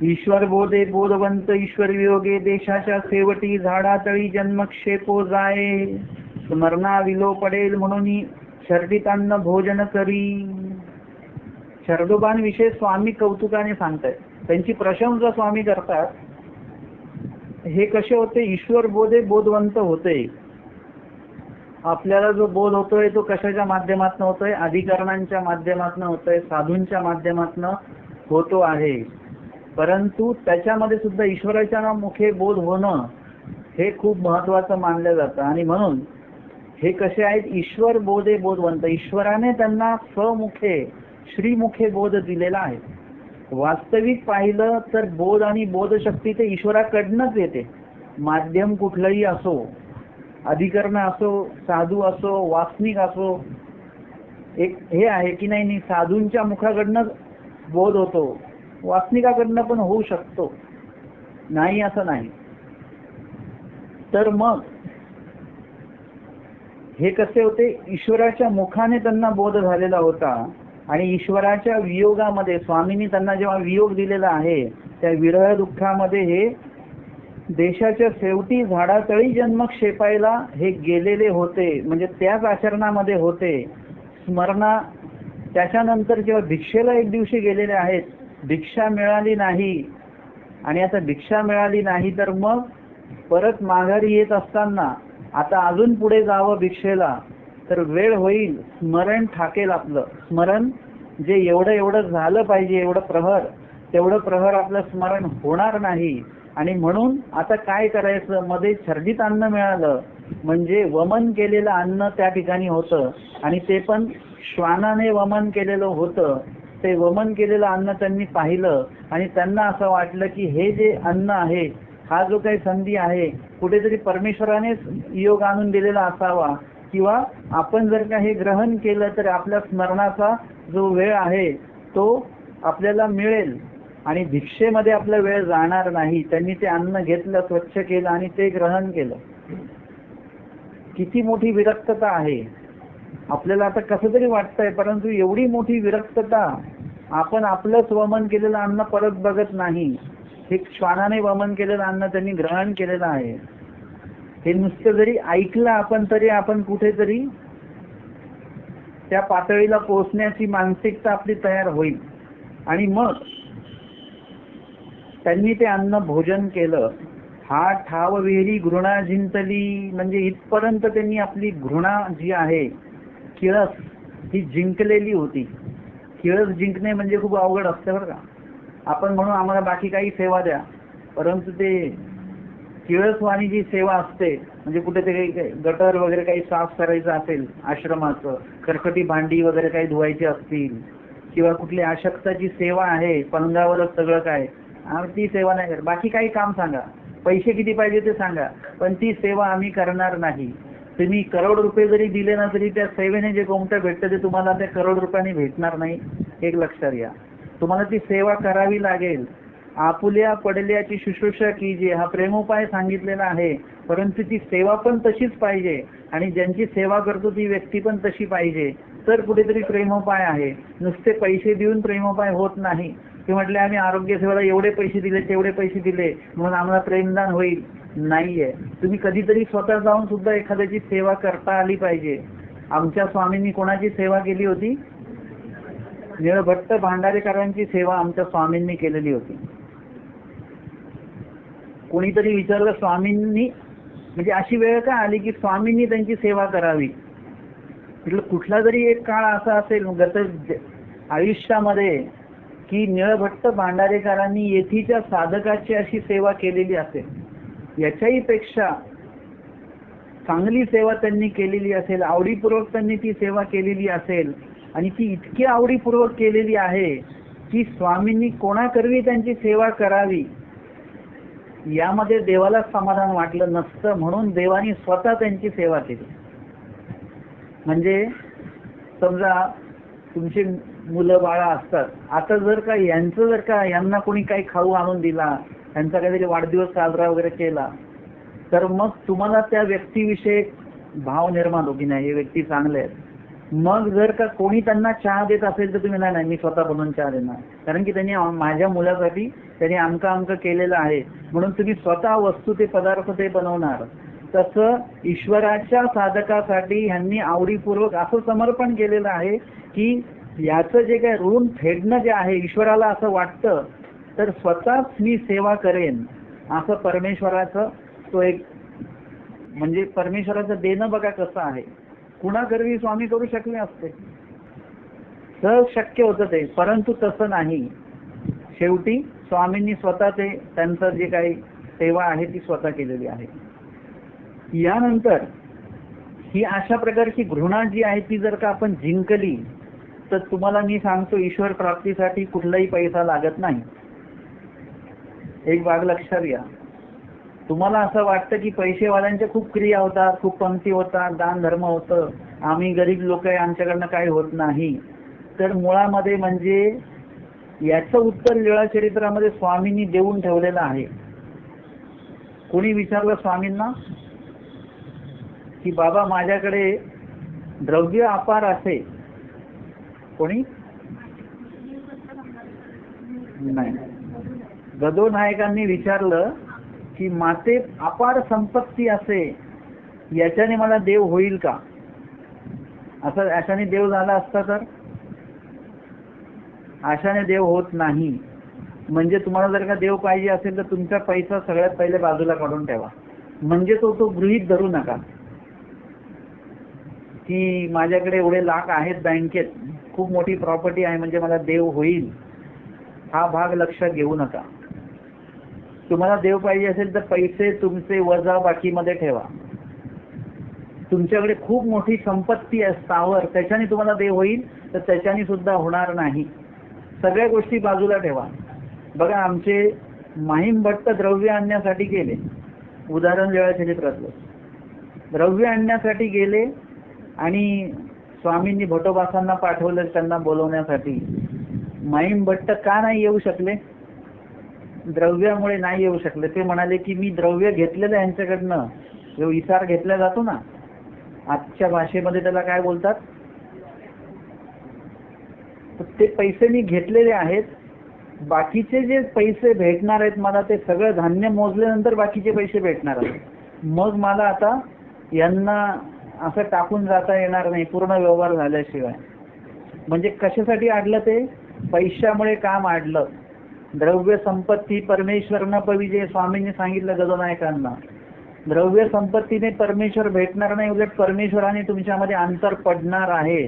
ईश्वर बोधे बोधवंत ईश्वर वियोगे, देशाच्या सेवटी झाडातळी जन्मक्षेपो जाये, स्मरणा विलो पडेल म्हणून शर्दितांना भोजन करी. शरदोबांविषयी स्वामी कौतुकाने सांगतायत, त्यांची प्रशंसा स्वामी करतात. हे कसे होते? ईश्वर बोधे बोधवंत होते. आपल्याला जो बोध होतोय तो कशाच्या माध्यमातून होतोय? अधिकरणांच्या माध्यमातून होतोय, साधूंच्या माध्यमातून होतो आहे. परंतु त्याच्यामध्ये सुद्धा ईश्वराच्या मुखे बोध होणं हे खूप महत्वाचं मानलं जातं. आणि म्हणून हे कसे आहेत? ईश्वर बोधे बोधवंत, ईश्वराने त्यांना स्वमुखे श्रीमुखे बोध दिलेला आहे. वास्तविक पाहिलं तर बोध आणि बोधशक्ती ते ईश्वराकडनंच येते. माध्यम कुठलंही असो, अधिकरण असो, साधू असो, वासनिक असो, एक हे आहे की नाही, साधूंच्या मुखाकडनं बोध होतो, वासनिकाकडनं पण होऊ शकतो, नाही असं नाही. तर मग हे कसे होते? ईश्वराच्या मुखाने त्यांना बोध झालेला होता. आणि ईश्वराच्या वियोगामध्ये स्वामींनी त्यांना जेव्हा वियोग दिलेला आहे, त्या विरह दुःखामध्ये हे देशाच्या शेवटी झाडातळी जन्मक्षेपायला हे गेलेले होते, म्हणजे त्याच आचरणामध्ये होते. स्मरणा त्याच्यानंतर जेव्हा भिक्षेला एक दिवशी गेलेले आहेत, भिक्षा मिळाली नाही. आणि आता भिक्षा मिळाली नाही तर मग परत माघारी येत असताना आता अजून पुढे जावं भिक्षेला, तर वेळ होईल, स्मरण ठाकेल आपलं. स्मरण जे एवढं झालं पाहिजे, एवढं प्रहर, तेवढं प्रहर आपलं स्मरण होणार नाही. आणि म्हणून आता काय करायचं? मध्ये छर्दित अन्न मिळालं, म्हणजे वमन केलेलं अन्न त्या ठिकाणी होतं आणि ते पण श्वानाने वमन केलेलं होतं. ते वमन केलेलं अन्न त्यांनी पाहिलं आणि त्यांना असं वाटलं की हे जे अन्न आहे, हा जो काही संधी आहे, कुठेतरी परमेश्वरानेच योग आणून दिलेला असावा, किंवा आपण जर का हे ग्रहण केलं तर आपल्या स्मरणाचा जो वेळ आहे तो आपल्याला मिळेल आणि भिक्षेमध्ये आपला वेळ जाणार नाही. त्यांनी ते अन्न घेतलं, स्वच्छ केलं आणि ते ग्रहण केलं. किती मोठी विरक्तता आहे. आपल्याला आता कसं तरी वाटतंय, परंतु एवढी मोठी विरक्तता. आपण आपलंच वमन केलेलं अन्न परत बघत नाही. हे श्वानाने वमन केलेलं अन्न त्यांनी ग्रहण केलेलं आहे. हे नुसतं जरी ऐकलं आपण तरी आपण कुठेतरी त्या पातळीला पोहोचण्याची मानसिकता आपली तयार होईल. आणि मग त्यांनी ते अन्न भोजन केलं. हा ठाव विहिरी घृणा जिंकली, म्हणजे इथपर्यंत त्यांनी आपली घृणा जी आहे, किळस, ही जिंकलेली होती. किळस जिंकणे म्हणजे खूप अवघड असतं बरं का. आपण म्हणून आम्हाला बाकी काही सेवा द्या, परंतु ते किळसवाणी जी सेवा असते, म्हणजे कुठे ते काही गटर वगैरे काही साफ करायचं असेल, आश्रमाचं खरकटी भांडी वगैरे काही धुवायची असतील, किंवा कुठली आशक्ताची सेवा आहे, पलंगावरच सगळं काय, ती सेवा नाही करत. बाकी काही काम सांगा, पैसे किती पाहिजे ते सांगा, पण ती सेवा आम्ही करणार नाही. तुम्ही करोड रुपये जरी दिले ना तरी त्या सेवेने जे गोमटं भेटतं ते तुम्हाला त्या करोड रुपयांनी भेटणार नाही. एक लक्षात घ्या, तुम्हाला ती सेवा करावी लागेल. आपुल्या पडल्याची शुश्रूषा कीजिए हा प्रेमोपाय सांगितलेला आहे, परंतु ती सेवा पण तशीच पाहिजे आणि ज्यांची सेवा करतो ती व्यक्ती पण तशी पाहिजे, तर कुठेतरी प्रेमोपाय आहे. नुसते पैसे देऊन प्रेमोपाय होत नाही. ते म्हटले आम्ही आरोग्य सेवेला एवढे पैसे दिले, तेवढे पैसे दिले म्हणून आम्हाला प्रेमदान होईल, नाहीये. तुम्ही कधीतरी स्वतः जाऊन सुद्धा एखाद्याची सेवा करता आली पाहिजे. आमच्या स्वामींनी कोणाची सेवा केली होती? निळभट्ट भांडारेकरांची सेवा आमच्या स्वामींनी केलेली होती. कोणीतरी विचारलं स्वामींनी, म्हणजे अशी वेळ का आली की स्वामींनी त्यांची सेवा करावी? म्हटलं कुठला जरी एक काळ असा असेल गत आयुष्यामध्ये की निळभट्ट भांडारेकरांनी येथीच्या साधकाची अशी सेवा केलेली असेल, याच्याही पेक्षा चांगली सेवा त्यांनी केलेली असेल, आवडीपूर्वक त्यांनी ती सेवा केलेली असेल, आणि ती इतकी आवडीपूर्वक केलेली आहे की स्वामींनी कोणाकरवी त्यांची सेवा करावी यामध्ये देवाला समाधान वाटलं नसतं, म्हणून देवानी स्वतः त्यांची सेवा केली. म्हणजे समजा तुमचे मुलं बाळा असतात. आता जर का यांना कोणी काही खाऊ आणून दिला, त्यांचा काहीतरी वाढदिवस साजरा वगैरे केला, तर मग तुम्हाला त्या व्यक्तीविषयी भाव निर्माण होती नाही, हे व्यक्ती चांगले आहेत. मग जर का कोणी त्यांना चहा देत असेल तर तुम्ही नाही मी स्वतः बनवून चहा देणार, कारण की त्यांनी माझ्या मुलासाठी त्यांनी आमकं केलेलं आहे, म्हणून तुम्ही स्वतः वस्तू ते पदार्थ ते बनवणार. तसं ईश्वराच्या साधकासाठी ह्यांनी आवडीपूर्वक असं समर्पण केलेलं आहे की याचं जे काही ऋण फेडणं जे आहे, ईश्वराला असं वाटतं तर स्वतःच मी सेवा करेन, असं परमेश्वराचं तो एक म्हणजे परमेश्वराचं देणं बघा कसं आहे. कुणाकरवी स्वामी करू शकले असते, सहज शक्य होतं ते, परंतु तसं नाही. शेवटी स्वामींनी स्वतः ते त्यांचं जे काही सेवा आहे ती स्वतः केलेली आहे. यानंतर ही अशा प्रकारची घृणा जी आहे ती जर का आपण जिंकली तर तुम्हाला मी सांगतो ईश्वर प्राप्तीसाठी कुठलाही पैसा लागत नाही. एक बाब लक्षात घ्या. तुम्हाला असं वाटतं की पैसेवाल्यांच्या खूप क्रिया होतात, खूप पंक्ती होतात, दान धर्म होतं, आम्ही गरीब लोक आहे आमच्याकडनं काही होत नाही. तर मुळामध्ये म्हणजे याचं उत्तर लीळाचरित्रामध्ये स्वामींनी देऊन ठेवलेलं आहे. कोणी विचारलं स्वामींना की बाबा माझ्याकडे द्रव्य अपार असे, कोणी नाही, गदो नायकांनी विचारलं की माते अपार संपत्ती असे, याच्याने मला देव होईल का? असं अशाने देव झाला असता तर अशाने देव होत नाही. म्हणजे तुम्हाला जर का देव पाहिजे असेल तर तुमचा पैसा सगळ्यात पहिले बाजूला काढून ठेवा. म्हणजे तो गृहीत धरू नका की माझ्याकडे एवढे लाख आहेत बँकेत, खूप मोठी प्रॉपर्टी आहे म्हणजे मला देव होईल, हा भाग लक्षात घेऊ नका. तुम्हाला देव पाहिजे असेल तर पैसे तुमचे वजा बाकीमध्ये ठेवा. तुमच्याकडे खूप मोठी संपत्ती आहे स्थावर, त्याच्याने तुम्हाला देव होईल तर त्याच्याने सुद्धा होणार नाही. सगळ्या गोष्टी बाजूला ठेवा. बघा आमचे माहीम भट्ट द्रव्य आणण्यासाठी गेले, उदाहरण लीळाचरित्रातलं. द्रव्य आणण्यासाठी गेले आणि स्वामींनी भटोबासांना पाठवलं त्यांना बोलवण्यासाठी. माहीम भट्ट का नाही येऊ शकले? द्रव्यामुळे नाही येऊ शकले. ते म्हणाले की मी द्रव्य घेतलेलं यांच्याकडनं, जो इसार घेतला जातो ना, आजच्या भाषेमध्ये त्याला काय बोलतात, ते पैसे मी घेतलेले आहेत, बाकीचे जे पैसे भेटणार आहेत मला ते सगळं धान्य मोजल्यानंतर बाकीचे पैसे भेटणार आहेत. मग मला आता यांना असं टाकून जाता येणार नाही पूर्ण व्यवहार झाल्याशिवाय. म्हणजे कशासाठी आडलं ते? पैशामुळे काम आडलं. द्रव्य संपत्ती परमेश्वर न पविजे, स्वामींनी सांगितलं गदोनायकांना. द्रव्य संपत्तीने परमेश्वर भेटणार नाही, उलट परमेश्वराने तुमच्यामध्ये अंतर पडणार आहे.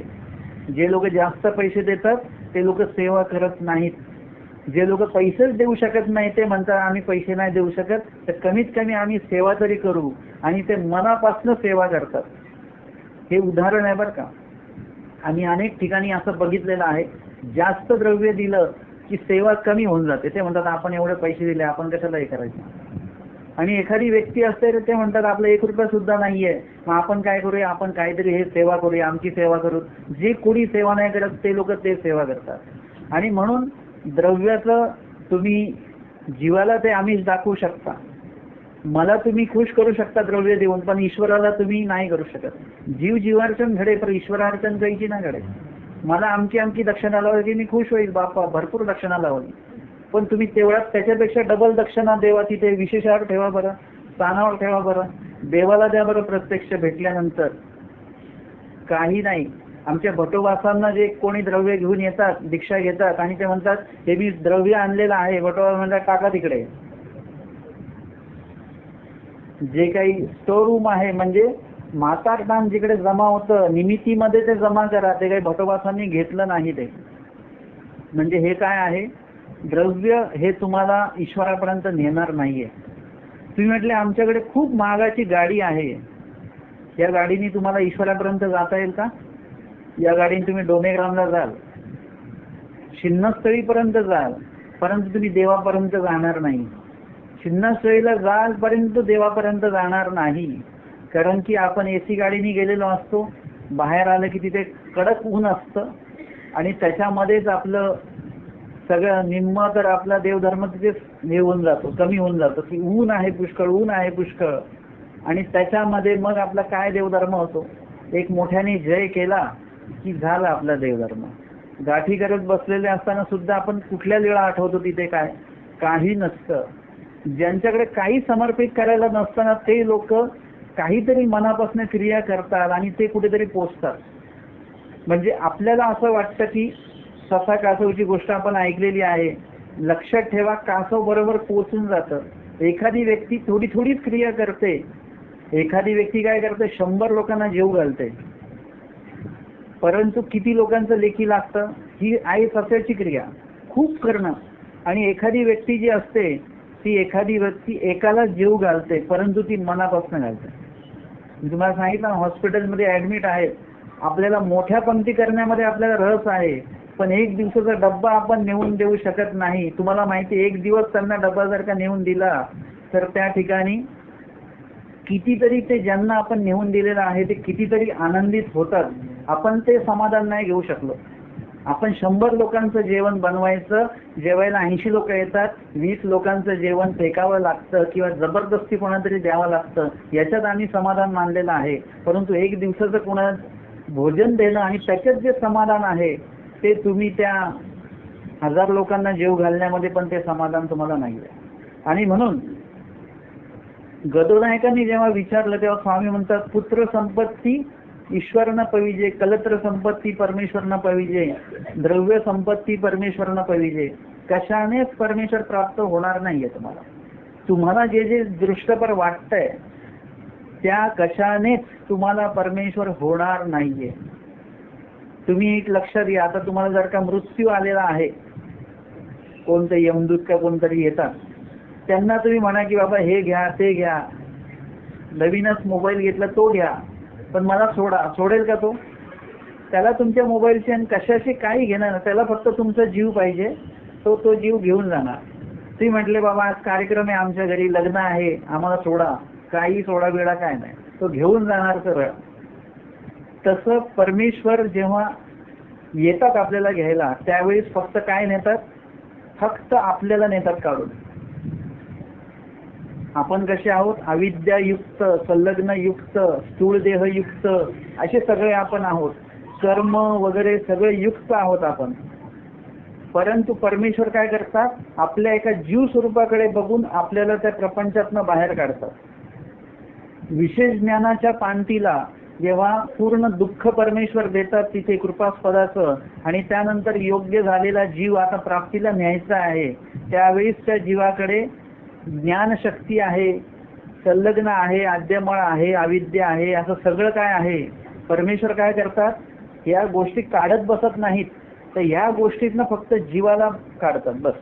जे लोक जास्त पैसे देतात ते लोक सेवा करत नाहीत. जे लोक पैसेच देऊ शकत नाही ते म्हणतात आम्ही पैसे नाही देऊ शकत, तर कमीत कमी आम्ही सेवा तरी करू, आणि ते मनापासून सेवा करतात. हे उदाहरण आहे बरं का. आणि अनेक ठिकाणी असं बघितलेलं आहे, जास्त द्रव्य दिलं की सेवा कमी होऊन जाते. ते म्हणतात आपण एवढे पैसे दिले आपण कशाला हे करायचं. आणि एखादी व्यक्ती असते ते म्हणतात आपलं 1 रुपया सुद्धा नाहीये, मग आपण काय करूया, आपण काहीतरी हे सेवा करूया, आमची सेवा करू. जे कोणी सेवा नाही करत ते लोक ते सेवा करतात. आणि म्हणून द्रव्याचं तुम्ही जीवाला ते आमिष दाखवू शकता, मला तुम्ही खुश करू शकता द्रव्य देऊन, पण ईश्वराला तुम्ही नाही करू शकत. जीव जीवार्चन घडे पण ईश्वरार्चन काहीची ना घडे. मला आमची दक्षिणा लावली की मी खुश होईल, बापा भरपूर दक्षिणा लावली, पण तुम्ही तेवढ्यात त्याच्यापेक्षा डबल दक्षिणा देवा, तिथे विशेषावर ठेवा बरं, स्थानावर ठेवा बरं, देवाला द्या बरं. प्रत्यक्ष भेटल्यानंतर काही नाही. आमच्या भटोबासांना जे कोणी द्रव्य घेऊन येतात, दीक्षा घेतात आणि ते म्हणतात हे मी द्रव्य आणलेलं आहे, भटोबा म्हणतात टाका तिकडे. जे काही स्टोर रूम आहे म्हणजे मातारदान जिकडे जमा होतं निमितीमध्ये ते जमा करा, ते काही भटोबासांनी घेतलं नाही ते. म्हणजे हे काय आहे, द्रव्य हे तुम्हाला ईश्वरापर्यंत नेणार नाहीये. तुम्ही म्हटले आमच्याकडे खूप महागाची गाडी आहे, या गाडीने तुम्हाला ईश्वरापर्यंत जाता येईल का? या गाडीने तुम्ही डोमेग्रामला जाल, शिन्नस्थळीपर्यंत जाल, परंतु तुम्ही देवापर्यंत जाणार नाही. शिन्नस्थळीला जाल पर्यंत देवापर्यंत जाणार नाही, कारण की आपण एसी गाडीने गेलेलो असतो, बाहेर आलं की तिथे कडक ऊन असतं आणि त्याच्यामध्येच आपलं सगळं निम्म तर आपला देवधर्म तिथेच हे होऊन जातो, कमी होऊन जातो की ऊन आहे पुष्कळ, ऊन आहे पुष्कळ. आणि त्याच्यामध्ये मग आपला काय देवधर्म होतो? एक मोठ्याने जय केला की झाला आपला देवधर्म. गाठी करत बसलेले असताना सुद्धा आपण कुठल्या वेळा आठवतो तिथे काय? काही नसतं. ज्यांच्याकडे काही समर्पित करायला नसताना ते लोक काहीतरी मनापासून क्रिया करतात आणि ते कुठेतरी पोचतात. म्हणजे आपल्याला असं वाटतं की ससा कासवची गोष्ट आपण ऐकलेली आहे. लक्षात ठेवा, कासव बरोबर पोचून जातं. एखादी व्यक्ती थोडी थोडीच क्रिया करते, एखादी व्यक्ती काय करते 100 लोकांना जेव घालते, परंतु किती लोकांचं लेखी लागतं? ही आहे सस्याची क्रिया, खूप करणं. आणि एखादी व्यक्ती जी असते ती एखादी व्यक्ती एकाला जीव घालते, परंतु ती मनापासून घालते. मी तुम्हाला सांगितलं हॉस्पिटलमध्ये ऍडमिट आहेत, आपल्याला मोठ्या पंक्ती करण्यामध्ये आपल्याला रस आहे, पण एक दिवसाचा डब्बा आपण नेऊन देऊ शकत नाही. तुम्हाला माहिती, एक दिवस त्यांना डब्बा जर का नेऊन दिला तर त्या ठिकाणी कितीतरी ते ज्यांना आपण नेऊन दिलेलं आहे ते कितीतरी आनंदित होतात. आपण ते समाधान नाही घेऊ शकलो. आपण 100 लोकांचं जेवण बनवायचं, जेवायला 80 लोक येतात, 20 लोकांचं जेवण फेकावं लागतं किंवा जबरदस्ती कोणातरी द्यावं लागतं, याच्यात आम्ही समाधान मानलेलं आहे. परंतु एक दिवसाचं कोणा भोजन देणं आणि त्याच्यात जे समाधान आहे ते तुम्ही त्या 1000 लोकांना जेव घालण्यामध्ये पण ते समाधान तुम्हाला नाही आहे. आणि म्हणून गदोनायकांनी जेव्हा विचारलं तेव्हा स्वामी म्हणतात, पुत्र संपत्ती ईश्वरनं पविजे, कलत्र संपत्ती परमेश्वरनं पविजे, द्रव्य संपत्ती परमेश्वरनं पविजे. कशानेच परमेश्वर प्राप्त होणार नाहीये तुम्हाला. तुम्हाला जे जे दृष्टपर वाटतंय त्या कशानेच तुम्हाला परमेश्वर होणार नाहीये. तुम्ही एक लक्षात घ्या, आता तुम्हाला जर का मृत्यू आलेला आहे, कोणते यमदूत का कोणतरी येतात, त्यांना तुम्ही म्हणा की बाबा हे घ्या ते घ्या, नवीनच मोबाईल घेतला तो घ्या, पण मला सोडा. सोडेल का तो? त्याला तुमच्या मोबाईलची आणि कशाशी काही घेणार नाही, त्याला फक्त तुमचा जीव पाहिजे. तो जीव घेऊन जाणार. तुम्ही म्हटले बाबा आज कार्यक्रम आहे आमच्या घरी, लग्न आहे, आम्हाला सोडा, काही सोडा बिडा काय नाही, तो घेऊन जाणार सरळ. तसं परमेश्वर जेव्हा येतात आपल्याला घ्यायला त्यावेळेस फक्त काय नेतात? फक्त आपल्याला नेतात काढून. आपण कसे आहोत? अविद्यायुक्त, संलग्नयुक्त, स्थूळ देहयुक्त असे सगळे आपण आहोत. कर्म वगैरे सगळे युक्त आहोत आपण. परंतु परमेश्वर काय करतात? आपल्या एका जीव स्वरूपाकडे बघून आपल्याला त्या प्रपंचातनं बाहेर काढतात. विशेष ज्ञानाच्या पांतीला जेव्हा पूर्ण दुःख परमेश्वर देतात तिथे कृपास्पदाचं, आणि त्यानंतर योग्य झालेला जीव आता प्राप्तीला न्यायचा आहे, त्यावेळेस त्या जीवाकडे ज्ञानशक्ती आहे, संलग्न आहे, आद्यमळ आहे, अविद्या आहे, असं सगळं काय आहे. परमेश्वर काय करतात? या गोष्टी काढत बसत नाहीत, तर ह्या गोष्टीतनं फक्त जीवाला काढतात बस.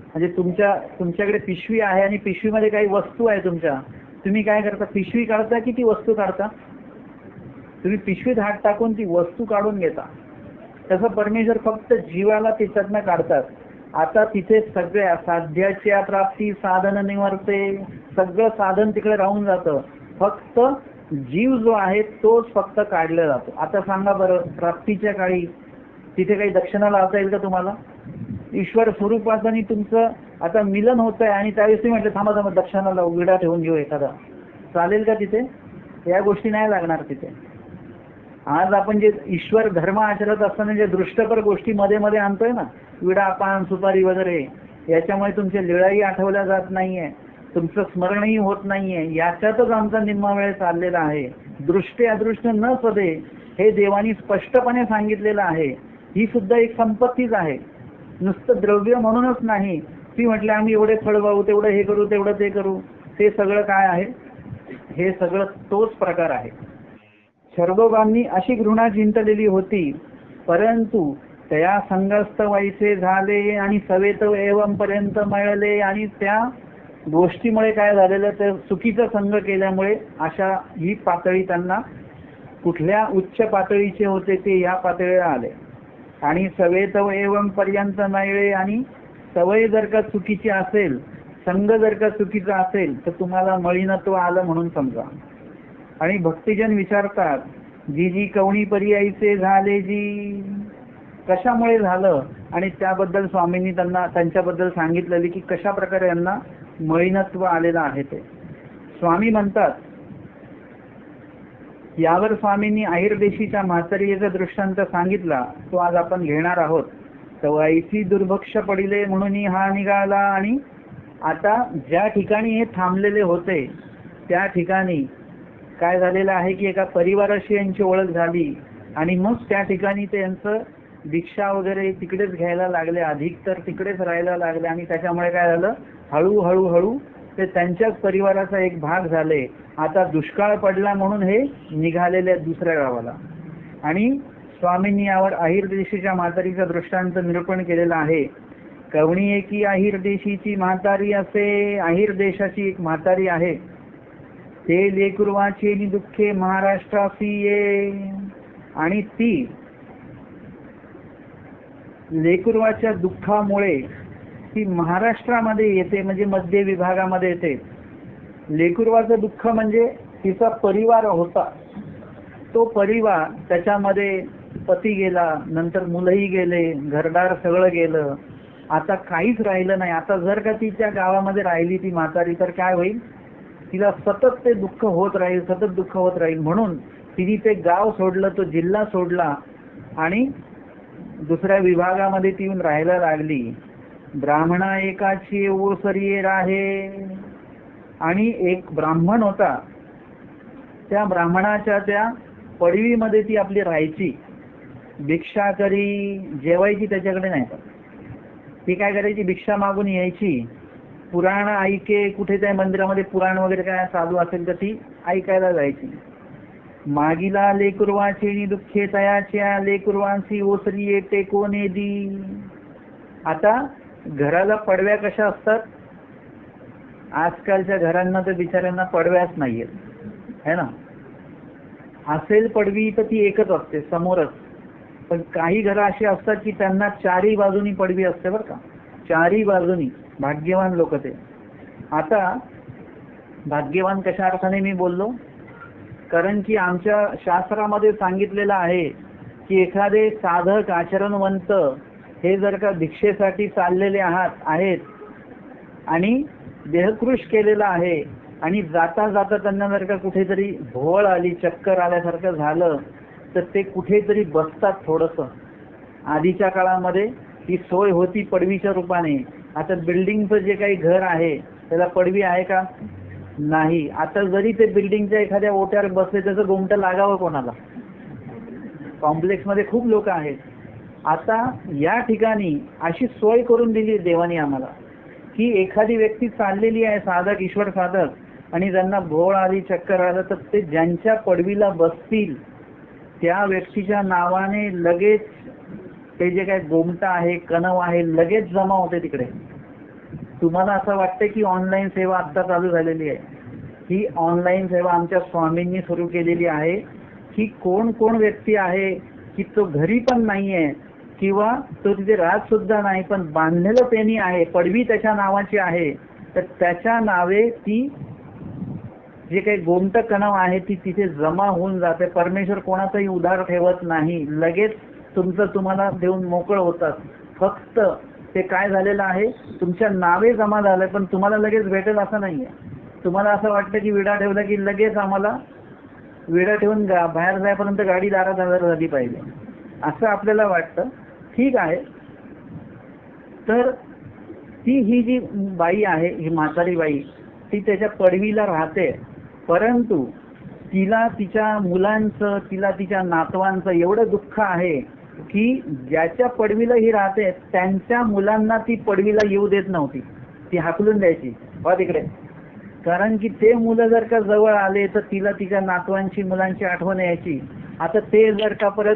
म्हणजे तुमच्याकडे पिशवी आहे आणि पिशवीमध्ये काही वस्तू आहे तुमच्या, तुम्ही काय करता? पिशवी काढता की ती वस्तू काढता? तुम्ही पिशवीत हात टाकून ती वस्तू काढून घेता. तसं परमेश्वर फक्त जीवाला त्याच्यातनं काढतात. आता तिथे सगळ्या साध्याच्या प्राप्ती साधन निवर्ते, सगळं साधन तिकडे राहून जातं. फक्त जीव जो आहे तोच फक्त काढला जातो. आता सांगा बरं, प्राप्तीच्या काळी तिथे काही दक्षिणा लावता येईल का तुम्हाला? ईश्वर स्वरूपाचं तुमचं आता मिलन होत आहे आणि त्यावेळेस तुम्ही म्हटलं थांबा थांबा दक्षिणा लावू, विडा ठेवून घेऊ एखादा, चालेल का तिथे? या गोष्टी नाही लागणार तिथे. आज आपण जे ईश्वर धर्म आचरत असताना जे दृष्टपर गोष्टी मध्ये मध्ये आणतोय ना, विडा पान सुपारी वगैरे, याच्यामुळे तुमच्या लीळाही आठवल्या जात नाहीये, तुमचं स्मरणही होत नाहीये. याच्यातच आमचा निम्मा वेळ चाललेला आहे. दृष्टी अदृष्ट न सदे हे देवानी स्पष्टपणे सांगितलेलं आहे. ही सुद्धा एक संपत्तीच आहे, नुसतं द्रव्य म्हणूनच नाही. ती म्हटलं आम्ही एवढे फळ वाहू, तेवढं हे करू, तेवढं ते करू, ते सगळं काय आहे? हे सगळं तोच प्रकार आहे. शरदोबांनी अशी घृणा चिंतलेली होती, परंतु त्या संगस्त वैसे झाले आणि सवेत एवं पर्यंत मिळाले, आणि त्या गोष्टीमुळे काय झालेलं, तर चुकीचा संग केल्यामुळे अशा ही पातळी त्यांना कुठल्या उच्च पातळीचे होते ते या पातळीला आले. आणि सवेत एवं पर्यंत मिळाले, आणि सवय जर का चुकीची असेल, संग जर का चुकीचा असेल तर तुम्हाला मळीनत्व आलं म्हणून समजा. आणि भक्तिजन विचारतात, जी जी कवणी पर्यायचे झाले जी, कशामुळे झालं आणि त्याबद्दल स्वामींनी त्यांच्याबद्दल सांगितलेले की कशा प्रकारे यांना मळीनत्व आलेलं आहे ते. स्वामी म्हणतात, यावर स्वामींनी अहिरदेशीच्या म्हातारीचा दृष्टांत सांगितला, तो आज आपण घेणार आहोत. तर ऐसी दुर्भक्ष पडिले म्हणून हा निघाला. आणि आता ज्या ठिकाणी हे थांबलेले होते त्या ठिकाणी काय झालेलं आहे की एका परिवाराशी यांची ओळख झाली आणि मग त्या ठिकाणी ते यांचं दीक्षा वगैरे तिकडेच घ्यायला लागले, अधिक तर तिकडेच राहायला लागले. आणि त्याच्यामुळे काय झालं, हळूहळू ते त्यांच्याच परिवाराचा एक भाग झाले. आता दुष्काळ पडला म्हणून हे निघालेले दुसऱ्या गावाला. आणि स्वामींनी यावर अहिरदेशीच्या म्हातारीचा दृष्टांत निरूपण केलेला आहे. कवणी एकी अहिरदेशीची म्हातारी असे, अहिरदेशाची एक म्हातारी आहे, ते लेकुरवाचे दुःखे महाराष्ट्रासी ये. आणि ती लेकुरवाच्या दुःखामुळे ती महाराष्ट्रामध्ये येते, म्हणजे मध्य विभागामध्ये येते. लेकुरवाचं दुःख म्हणजे तिचा परिवार होता, तो परिवार, त्याच्यामध्ये पती गेला, नंतर मुलंही गेले, घरदार सगळं गेलं, आता काहीच राहिलं नाही. आता जर का ती त्या गावामध्ये राहिली ती म्हातारी तर काय होईल, तिला सतत ते दुःख होत राहील, सतत दुःख होत राहील. म्हणून तिने ते गाव सोडलं, तो जिल्हा सोडला आणि दुसऱ्या विभागामध्ये ती येऊन राहायला लागली. ब्राह्मणा एकाची ओसरी राहे. आणि एक ब्राह्मण होता, त्या ब्राह्मणाच्या त्या पडवीमध्ये ती आपली राहायची, भिक्षा करी, जेवायची त्याच्याकडे नाही, ती काय करायची, भिक्षा मागून यायची. पुराण ऐके, कुठे त्या मंदिरामध्ये पुराण वगैरे काय चालू असेल तर ती ऐकायला जायची. मागीला लेकुरवाची दुःखे तयाच्या, लेकुरवांची ओसरी येते कोणे दी. आता घराला पडव्या कशा असतात, आजकालच्या घरांना तर बिचाऱ्यांना पडव्याच नाहीयेत, है ना. असेल पडवी तर ती एकच असते समोरच, पण काही घरं अशी असतात की त्यांना चारही बाजूनी पडवी असते बरं का, चारही बाजूनी. भाग्यवान लोक ते. आता भाग्यवान कशा अर्थाने मी बोललो, कारण की आमच्या शास्त्रामध्ये सांगितलेलं आहे की एखादे साधक आचरणवंत हे जर का भिक्षेसाठी चाललेले आहेत आणि देहकृश केलेला आहे आणि जाता जाता त्यांना जर का कुठेतरी भोवळ आली, चक्कर आल्यासारखं झालं तर ते कुठेतरी बसतात थोडंसं. आधीच्या काळामध्ये ही सोय होती पडवीच्या रूपाने. आता बिल्डिंगचं जे काही घर आहे त्याला पडवी आहे का, नाही. आता जरी ते बिल्डिंगच्या एखाद्या ओट्यावर बसले त्याचं गोमटं लागावं कोणाला, कॉम्प्लेक्समध्ये खूप लोक आहेत. आता या ठिकाणी अशी सोय करून दिली देवानी आम्हाला की एखादी व्यक्ती चाललेली आहे, साधक, ईश्वर साधक, आणि ज्यांना भोळ आली, चक्कर आलं, तर ते ज्यांच्या पडवीला बसतील त्या व्यक्तीच्या नावाने लगेच ते जे काही गोमटा आहे, कणव आहे, लगेच जमा होते तिकडे. तुम्हाला असं वाटतं की ऑनलाईन सेवा आता चालू झालेली आहे. ही ऑनलाईन सेवा आमच्या स्वामींनी सुरू केलेली आहे की कोण कोण व्यक्ती आहे की तो घरी पण नाहीये किंवा तो तिथे राहत सुद्धा नाही, पण बांधलेलं त्यांनी आहे, पडवी त्याच्या नावाची आहे, तर त्याच्या नावे ती जे काही गोमट कणव आहे ती तिथे जमा होऊन जाते. परमेश्वर कोणाचाही उधार ठेवत नाही, लगेच तुमचं तुम्हाला देऊन मोकळ होतात. फक्त ते काय झालेलं आहे, तुमच्या नावे जमा झालंय पण तुम्हाला लगेच भेटेल असं नाहीये. तुम्हाला असं वाटतं की विडा ठेवला की लगेच आम्हाला विडा ठेवून बाहेर जायपर्यंत गाडी दारात हजर झाली पाहिजे असं आपल्याला वाटतं. ठीक आहे. तर ही जी बाई आहे, ही म्हातारी बाई, ती त्याच्या पडवीला राहते, परंतु तिला तिच्या मुलांचं, तिला तिच्या नातवांचं एवढं दुःख आहे की ज्याच्या पडवीला ही राहते त्यांच्या मुलांना ती पडवीला येऊ देत नव्हती, ती हाकलून द्यायची वा तिकडे. कारण की ते मुलं जर का जवळ आले तर तिला तिच्या नातवांची, मुलांची आठवण यायची. आता ते जर का परत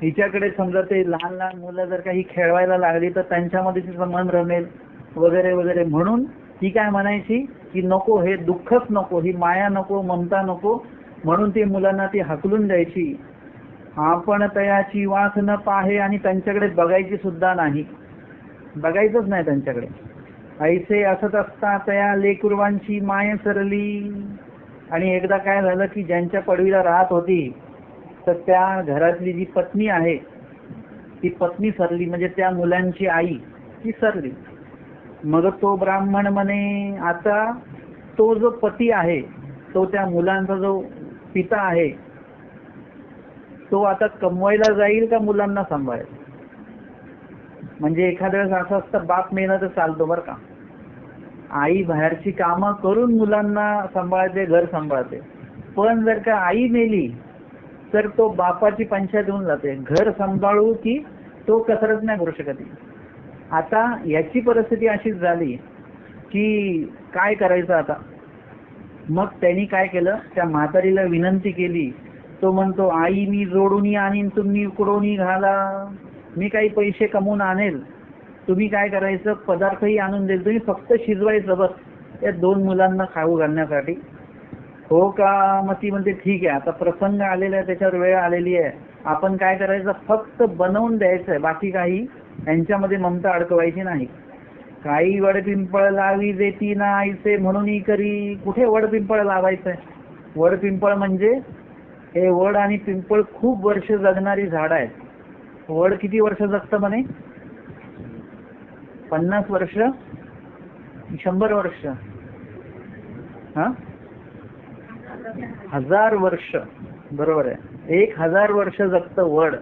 हिच्याकडे समजा ते लहान लहान मुलं जर का ही खेळवायला लागली तर त्यांच्यामध्ये तिचं मन रमेल वगैरे वगैरे, म्हणून ती काय म्हणायची की नको, हे दुःखच नको, ही माया नको, ममता नको, म्हणून ती मुलांना ती हाकलून द्यायची. आपण तयाची वास न पाहे, आणि त्यांच्याकडे बघायची सुद्धा नाही, बघायचंच नाही त्यांच्याकडे. ऐसे असत असता तया लेकुरवांची माय सरली. आणि एकदा काय झालं की ज्यांच्या पडवीला राहत होती तर त्या घरातली जी पत्नी आहे ती पत्नी सरली, म्हणजे त्या मुलांची आई ती सरली. मग तो ब्राह्मण म्हणे, आता तो जो पती आहे, तो त्या मुलांचा जो पिता आहे, तो आता कमवायला जाईल का मुलांना सांभाळेल? म्हणजे एखाद्या वेळेस असं असतं, बाप मेला तर चालतो बरं का, आई बाहेरची कामं करून मुलांना सांभाळते, घर सांभाळते. पण जर का आई मेली तर तो बापाची पंचायत होऊन जाते, घर सांभाळू की तो कसरत नाही करू शकत. आता याची परिस्थिती अशीच झाली की काय करायचं आता. मग त्यांनी काय केलं, त्या म्हातारीला विनंती केली. तो म्हणतो, आई मी जोडून आणीन, तुम्ही उकडून घाला, मी काही पैसे कमवून आणेल, तुम्ही काय करायचं, पदार्थही आणून देईल, तुम्ही फक्त शिजवायचं बस या 2 मुलांना खाऊ घालण्यासाठी. हो का? मग ती म्हणते, ठीक आहे, आता प्रसंग आलेला आहे, त्याच्यावर वेळ आलेली आहे, आपण काय करायचं, फक्त बनवून द्यायचं आहे, बाकी काही यांच्यामध्ये ममता अडकवायची नाही. काही वडपिंपळ लावी देती ना आईचे म्हणून करी. कुठे वडपिंपळ लावायचंय? वडपिंपळ म्हणजे हे वड आणि पिंपळ खूप वर्ष जगणारी झाड आहेत. वड किती वर्ष जगतं म्हणे? 50 वर्ष, 100 वर्ष, 1000 वर्ष. बरोबर आहे, 1000 वर्ष जगतं वड.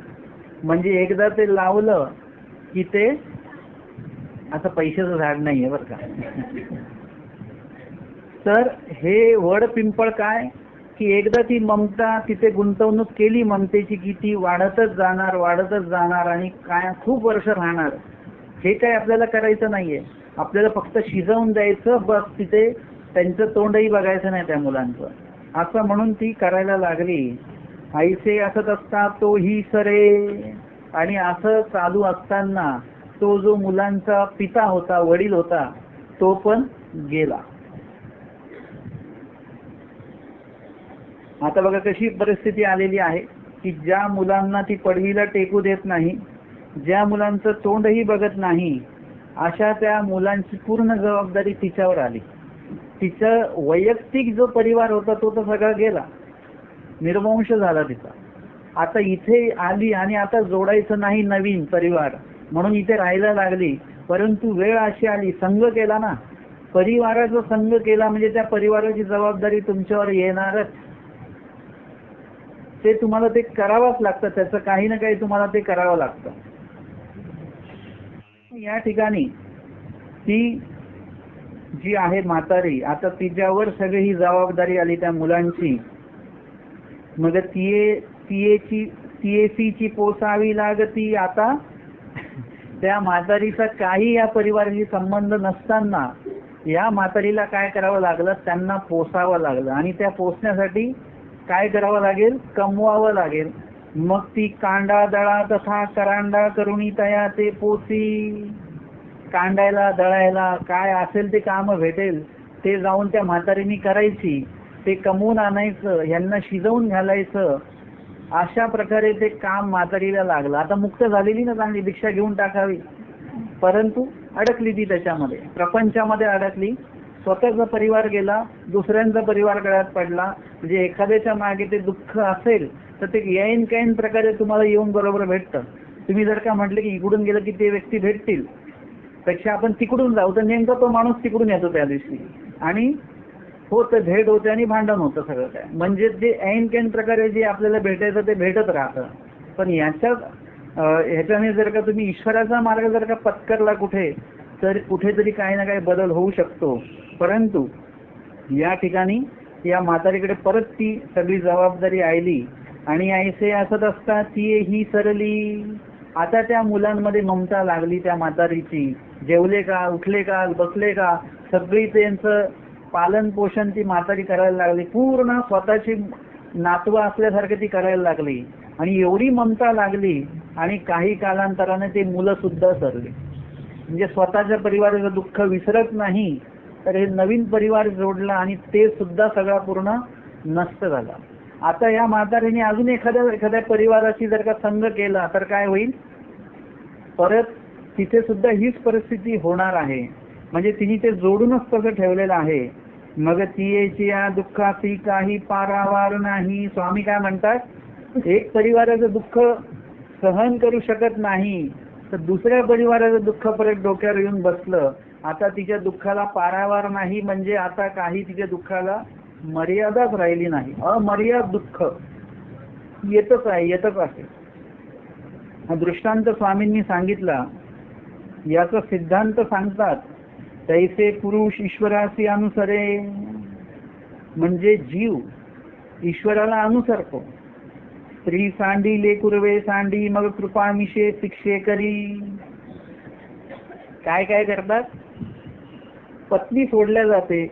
म्हणजे एकदा ते लावलं की ते असं पैशाचं झाड नाहीये बरं का. तर हे वड पिंपळ काय की एकदा ती ममता तिथे गुंतवणूक केली ममतेची की ती वाढतच जाणार, वाढतच जाणार आणि काय खूप वर्ष राहणार. हे काय आपल्याला करायचं नाहीये, आपल्याला फक्त शिजवून द्यायचं बस, तिथे त्यांचं तोंडही बघायचं नाही त्या मुलांचं, असं म्हणून ती करायला लागली. आईसे असत असता तोही सरे. आणि असं चालू असताना तो जो मुलांचा पिता होता, वडील होता, तो पण गेला. आता बघा कशी परिस्थिती आलेली आहे की ज्या मुलांना ती पडवीला टेकू देत नाही, ज्या मुलांचं तोंडही बघत नाही, अशा त्या मुलांची पूर्ण जबाबदारी तिच्यावर आली. तिचा वैयक्तिक जो परिवार होता तो तर सगळा गेला, निर्वंश झाला तिचा. आता इथे आली आणि आता जोडायचं नाही नवीन परिवार म्हणून इथे राहायला लागली. परंतु वेळ अशी आली, संघ केला ना, परिवाराचा संघ केला म्हणजे त्या परिवाराची जबाबदारी तुमच्यावर येणारच. ते तुम्हाला ते करावंच लागतं, त्याचं काही ना काही तुम्हाला ते करावं लागतं. या ठिकाणी ती जी आहे म्हातारी, आता तिच्यावर सगळी ही जबाबदारी आली त्या मुलांची. मग तियेची पोसावी लागती. आता त्या म्हातारीचा काही या परिवाराशी संबंध नसताना या म्हातारीला काय करावं लागलं, त्यांना पोसावं लागलं. आणि त्या पोसण्यासाठी काय करावं लागेल, कमवावं लागेल. मग ती कांडा दळा तथा करांडा करुणी तया ते पोसी. कांडायला दळायला काय असेल ते काम भेटेल ते जाऊन त्या म्हातारीने करायची, ते कमवून आणायचं, यांना शिजवून घालायचं. अशा प्रकारे ते काम म्हातारीला लागलं. आता मुक्त झालेली ना, चांगली भिक्षा घेऊन टाकावी, परंतु अडकली ती त्याच्यामध्ये, प्रपंचामध्ये अडकली. स्वतःचा परिवार गेला, दुसऱ्यांचा परिवार गळ्यात पडला. म्हणजे एखाद्याच्या मागे ते दुःख असेल तर ते येईन काही प्रकारे तुम्हाला येऊन बरोबर भेटतं. तुम्ही जर का म्हटले की इकडून गेलं की ते व्यक्ती भेटतील, पेक्षा आपण तिकडून जाऊ, तर नेमका तो माणूस तिकडून येतो त्या दिवशी आणि होतं, भेट होते आणि भांडण होतं सगळं काय. म्हणजे ते ऐन कैन प्रकारे जे आपल्याला भेटायचं ते भेटत राहतं. पण ह्याच्याने जर का तुम्ही ईश्वराचा मार्ग जर का पत्करला कुठे, तर कुठेतरी काही ना काही बदल होऊ शकतो. परंतु या ठिकाणी या म्हातारीकडे परत ती सगळी जबाबदारी आली आणि ऐसे असत असता ती ही सरली. आता त्या मुलांमध्ये ममता लागली त्या म्हातारीची. जेवले का, उठले का, बसले का, सगळी त्यांचं पालन पोषण ती म्हातारी करायला लागली. पूर्ण स्वतःची नातवं असल्यासारखं ती करायला लागली आणि एवढी ममता लागली आणि काही कालांतराने ते मुलं सुद्धा सरली. म्हणजे स्वतःच्या परिवाराचं दुःख विसरत नाही, तर हे नवीन परिवार जोडला आणि ते सुद्धा सगळा पूर्ण नष्ट झाला. आता या म्हातारीने अजून एखाद्या परिवाराशी जर का संग केला तर काय होईल, परत तिथे सुद्धा हीच परिस्थिती होणार आहे. म्हणजे तिने ते जोडूनच तसं ठेवलेलं आहे. मग तियेची या दुःखाची काही पारावार नाही. स्वामी काय म्हणतात, एक परिवाराचं दुःख सहन करू शकत नाही तर दुसऱ्या परिवाराचं दुःख परत डोक्यावर येऊन बसलं. आता तिच्या दुःखाला पारावार नाही, म्हणजे आता काही तिच्या दुःखाला मर्यादाच राहिली नाही. अमर्याद दुःख येतच आहे, येतच आहे. हा दृष्टांत स्वामींनी सांगितला. याचा सिद्धांत सांगतात, तैसे पुरुष ईश्वरासी अनुसरे, म्हणजे जीव ईश्वराला अनुसरतो. स्त्री सांडी लेकुरवे सांडी, मग कृपामिषे शिक्षे करी. काय काय करतात? पत्नी सोडल्या जाते,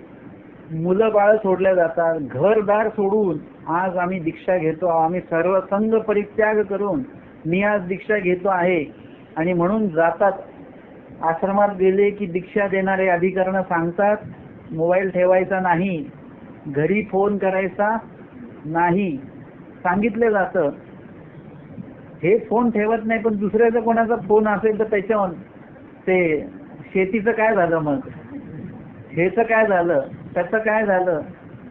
मुलं बाळ सोडल्या जातात, घरदार सोडून आज आम्ही दीक्षा घेतो, आम्ही सर्व संघ परित्याग करून मी आज दीक्षा घेतो आहे, आणि म्हणून जातात. आश्रमात गेले की दीक्षा देणारे अधिकाऱ्यांना सांगतात, मोबाईल ठेवायचा नाही, घरी फोन करायचा नाही, सांगितलं जातं. हे फोन ठेवत नाही, पण दुसऱ्याचा कोणाचा फोन असेल तर त्याच्यावर ते शेतीचं काय झालं, मग हेचं काय झालं, त्याचं काय झालं,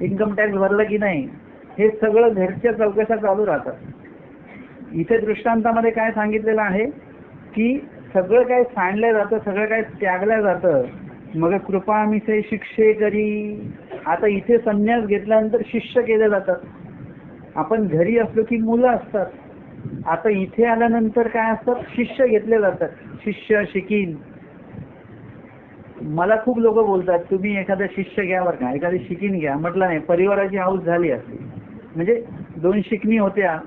इन्कम टॅक्स भरलं की नाही, हे सगळं घरच्या चौकशा चालू राहतात. इथे दृष्टांतामध्ये काय सांगितलेलं आहे की सगळं काय सांडलं जातं, सगळं काय त्यागलं जातं. मग कृपामिषे शिक्षे करी. आता इथे संन्यास घेतल्यानंतर शिष्य केले जातात. आपण घरी असलो की मुलं असतात, आता इथे आल्यानंतर काय असतात, शिष्य घेतले जातात. शिष्य शिकीन. मला खूप लोक बोलतात, तुम्ही एखादा शिष्य घ्या बरं का, एखादी शिकीन घ्या. म्हटलं नाही, परिवाराची हाऊस झाली असते. म्हणजे 2 शिकणी होत्या,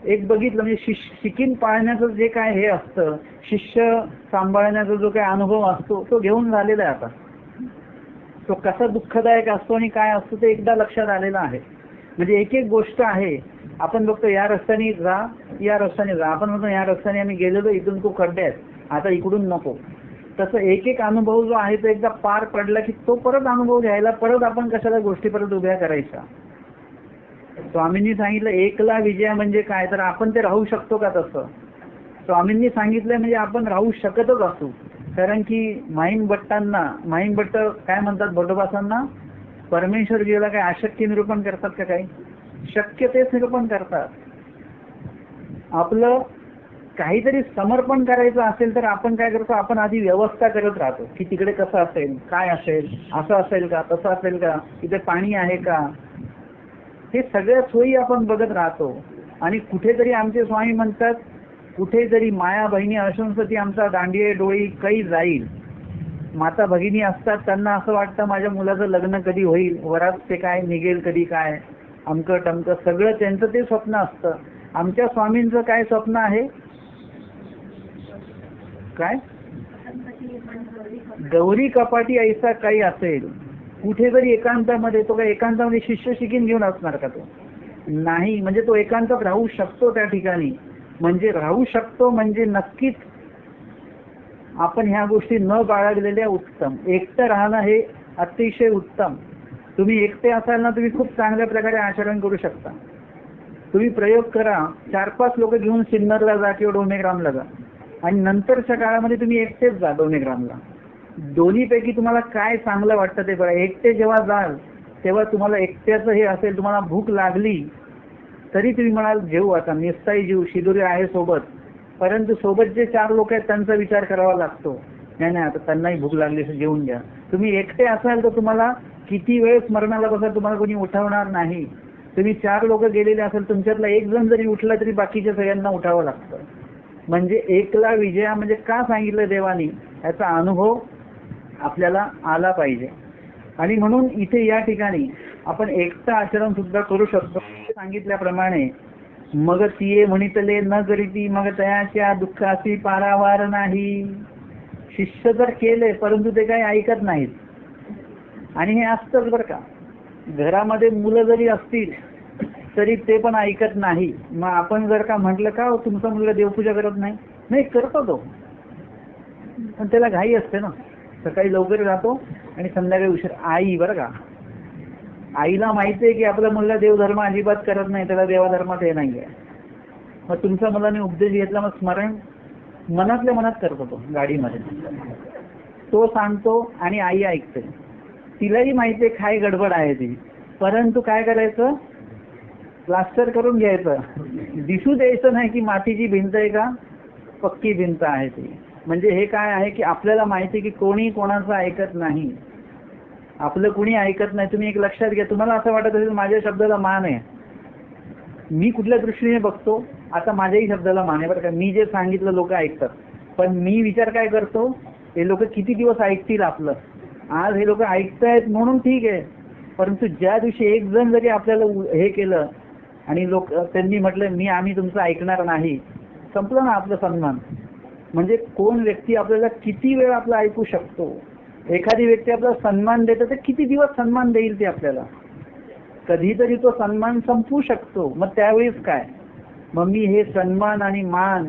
एक बघितलं. म्हणजे शिकीन पाळण्याचं जे काय हे असतं, शिष्य सांभाळण्याचा जो काय अनुभव असतो तो घेऊन झालेला आहे. आता तो कसा दुःखदायक असतो आणि काय असतो ते एकदा लक्षात आलेलं आहे. म्हणजे एक एक गोष्ट आहे. आपण बघतो या रस्त्याने जा, या रस्त्याने जा, आपण म्हणतो या रस्त्याने आम्ही गेलेलो, इथून खूप खड्डे आहेत, आता इकडून नको. तसं एक एक अनुभव जो आहे तो एकदा पार पडला की तो परत अनुभव घ्यायला परत आपण कशाला गोष्टी परत उभ्या करायच्या. स्वामींनी सांगितलं एकला विजय म्हणजे काय, तर आपण ते राहू शकतो का? तसं स्वामींनी सांगितलंय म्हणजे आपण राहू शकतच असू. कारण की माहीम भट्ट काय म्हणतात, भट्टोबासांना परमेश्वर जीवाला काय अशक्य निरूपण करतात का? काही शक्य तेच निरूपण करतात. आपलं काहीतरी समर्पण करायचं असेल तर आपण काय करतो, आपण आधी व्यवस्था करत राहतो की तिकडे कसं असेल, काय असेल, असं असेल का, तसं असेल का, इथे पाणी आहे का, हे सगळ्या सोयी आपण बघत राहतो. आणि कुठेतरी आमचे स्वामी म्हणतात, कुठेतरी माया बहिणी असून ती आमचा दांडिये डोळी काही जाईल. माता भगिनी असतात, त्यांना असं वाटतं माझ्या मुलाचं लग्न कधी होईल, वरात ते काय निघेल कधी, काय अमकं टमकं सगळं त्यांचं ते स्वप्न असतं. आमच्या स्वामींचं काय स्वप्न आहे, काय गौरी कपाटी ऐसा काही असेल. कुठेतरी एकांतामध्ये, तो काय एकांतामध्ये शिष्य शिकीन घेऊन असणार का? तो नाही. म्हणजे तो एकांतात राहू शकतो त्या ठिकाणी. म्हणजे राहू शकतो म्हणजे नक्कीच आपण ह्या गोष्टी न बाळगलेल्या उत्तम. एकटं राहणं हे अतिशय उत्तम. तुम्ही एकटे असाल ना, तुम्ही खूप चांगल्या प्रकारे आचरण करू शकता. तुम्ही प्रयोग करा, 4-5 लोक घेऊन सिन्नरला जा किंवा डोमेग्रामला जा, आणि नंतरच्या काळामध्ये तुम्ही एकटेच जा डोमेग्रामला. दोन्हीपैकी तुम्हाला काय चांगलं वाटतं ते बघा. एकटे जेव्हा जाल तेव्हा तुम्हाला एकट्याचं हे असेल, तुम्हाला भूक लागली तरी तुम्ही म्हणाल जेवू, आता निस्ताई जीव, शिदुरी आहे सोबत. परंतु सोबत जे 4 लोक आहेत त्यांचा विचार करावा लागतो. नाही आता त्यांनाही भूक लागली तर जेवून घ्या. तुम्ही एकटे असाल तर तुम्हाला किती वेळ स्मरणाला बसा, तुम्हाला कोणी उठवणार नाही. तुम्ही 4 लोक गेलेले असेल, तुमच्यातला एक जण जरी उठला तरी बाकीच्या सगळ्यांना उठावं लागतं. म्हणजे एकला विजया म्हणजे का सांगितलं देवानी, याचा अनुभव आपल्याला आला पाहिजे. आणि म्हणून इथे या ठिकाणी आपण एकटा आचरण सुद्धा करू शकतो. सांगितल्याप्रमाणे मग तिये म्हणितले न करीती, मग तयाच्या दुःखाची पारावार नाही. शिष्य जर केले परंतु ते काही ऐकत नाहीत. आणि हे असतंच बरं का, घरामध्ये मुलं जरी असतील तरी ते पण ऐकत नाही. मग आपण जर का म्हटलं का तुमचा मुलगा देवपूजा करत नाही, नाही करतो तो, पण त्याला घाई असते ना. सकाळी लवकर जातो आणि संध्याकाळी उशीर. आई बरं का, आईला माहिती आहे की आपला मुलगा देवधर्म अजिबात करत नाही, त्याला देवाधर्मात हे नाही आहे. मग तुमच्या मुलाने उपदेश घेतला, मग स्मरण मनातल्या मनात करतो तो गाडीमध्ये, तो सांगतो आणि आई ऐकते. तिलाही माहिती आहे काय गडबड आहे ती, परंतु काय करायचं, प्लास्टर करून घ्यायचं, दिसू द्यायचं नाही की मातीची भिंत आहे का पक्की भिंत आहे ती. म्हणजे हे काय आहे की आपल्याला माहिती की कोणी कोणाचं ऐकत नाही, आपलं कुणी ऐकत नाही. तुम्ही एक लक्षात घ्या, तुम्हाला असं वाटत असेल माझ्या शब्दाला मान आहे, मी कुठल्या दृष्टीने बघतो, आता माझ्याही शब्दाला मान आहे बरं का, मी जे सांगितलं लोक ऐकतात, पण मी विचार काय करतो, हे लोक किती दिवस ऐकतील आपलं. आज हे लोक ऐकतायत म्हणून ठीक आहे, परंतु ज्या दिवशी एक जण जरी आपल्याला हे केलं आणि लोक त्यांनी म्हटलं आम्ही तुमचं ऐकणार नाही, संपलं ना आपलं सन्मान. म्हणजे कोण व्यक्ती आपल्याला किती वेळ आपलं ऐकू शकतो. एखादी व्यक्ती आपला सन्मान देते तर किती दिवस सन्मान देईल ते आपल्याला, कधीतरी तो सन्मान संपू शकतो. मग त्यावेळेस काय, मग मी हे सन्मान आणि मान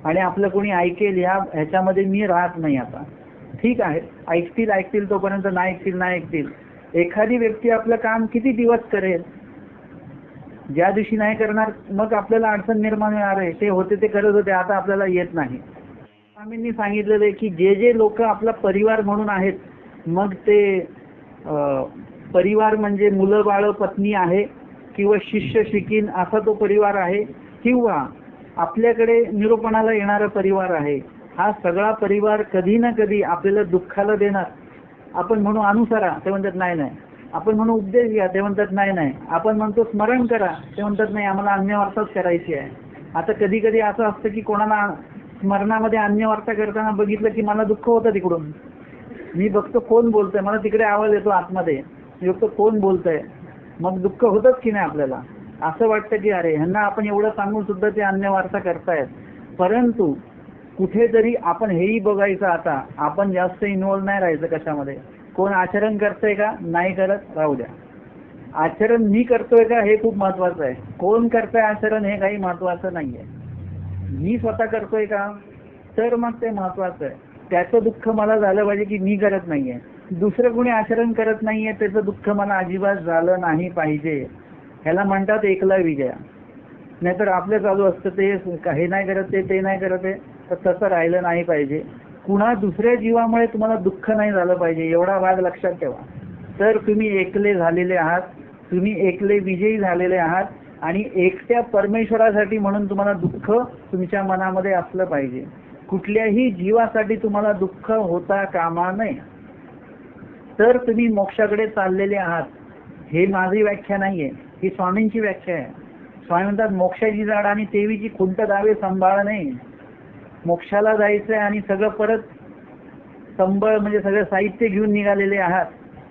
आणि आपलं कोणी ऐकेल ह्याच्यामध्ये मी राहत नाही. आता ठीक आहे, ऐकतील तोपर्यंत, नाही ऐकतील. एखादी व्यक्ती आपलं काम किती दिवस करेल, ज्या दिवशी नाही करणार मग आपल्याला अडचण निर्माण होणार आहे. ते होते ते करत होते, आता आपल्याला येत नाही. स्वामींनी सांगितलेलं आहे की जे लोक आपला परिवार म्हणून आहेत, मग ते परिवार म्हणजे मुलं बाळ पत्नी आहे किंवा शिष्य शिकीन असा तो परिवार आहे, किंवा आपल्याकडे निरूपणाला येणारा परिवार आहे, हा सगळा परिवार कधी ना कधी आपल्याला दुःखाला देणार. आपण म्हणू अनुसरा, ते म्हणतात नाही. आपण म्हणू उपदेश घ्या, ते म्हणतात नाही. आपण म्हणतो स्मरण करा, ते म्हणतात नाही आम्हाला अन्यवार्ताच करायची आहे. आता कधी कधी असं असतं की कोणाला स्मरणामध्ये अन्यवार्ता करताना बघितलं की मला दुःख होतं तिकडून, मी बघतो कोण बोलतंय, मला तिकडे आवाज येतो आतमध्ये, मी बघतो कोण बोलतंय, मग दुःख होतच की नाही आपल्याला. असं वाटतं की अरे ह्यांना आपण एवढं सांगून सुद्धा ते अन्यवार्ता करतायत. परंतु कुठेतरी आपण हेही बघायचं, आता आपण जास्त इन्व्हॉल्व नाही राहायचं कशामध्ये. कोण आचरण करतंय का, नाही करत राहू द्या. आचरण मी करतोय का हे खूप महत्वाचं आहे, कोण करतंय आचरण हे काही महत्वाचं नाहीये. मी स्वतः करतोय का, तर मग ते महत्वाचं आहे. त्याचं दुःख मला झालं पाहिजे की मी करत नाहीये, दुसरं कोणी आचरण करत नाहीये त्याचं दुःख मला अजिबात झालं नाही पाहिजे. ह्याला म्हणतात एकला विजया. नाहीतर आपलं चालू असतं ते हे नाही करत ते नाही करत आहे, तर तसं राहिलं नाही पाहिजे. कुणा दुसऱ्या जीवामुळे तुम्हाला दुःख नाही झालं पाहिजे, एवढा भाग लक्षात ठेवा. तर तुम्ही एकले झालेले आहात, तुम्ही एकले विजयी झालेले आहात, आणि एकट्या परमेश्वरासाठी म्हणून तुम्हाला दुःख तुमच्या मनामध्ये असलं पाहिजे. कुठल्याही जीवासाठी तुम्हाला दुःख होता कामा नये. तर तुम्ही मोक्षाकडे चाललेले आहात. हे माझी व्याख्या नाहीये, ही स्वामींची व्याख्या आहे. स्वामी म्हणतात मोक्षाची झाड आणि देवीची खुंट दावे सांभाळणे. मोक्षाला जायचंय आणि सगळं परत संबळ म्हणजे सगळं साहित्य घेऊन निघालेले आहात.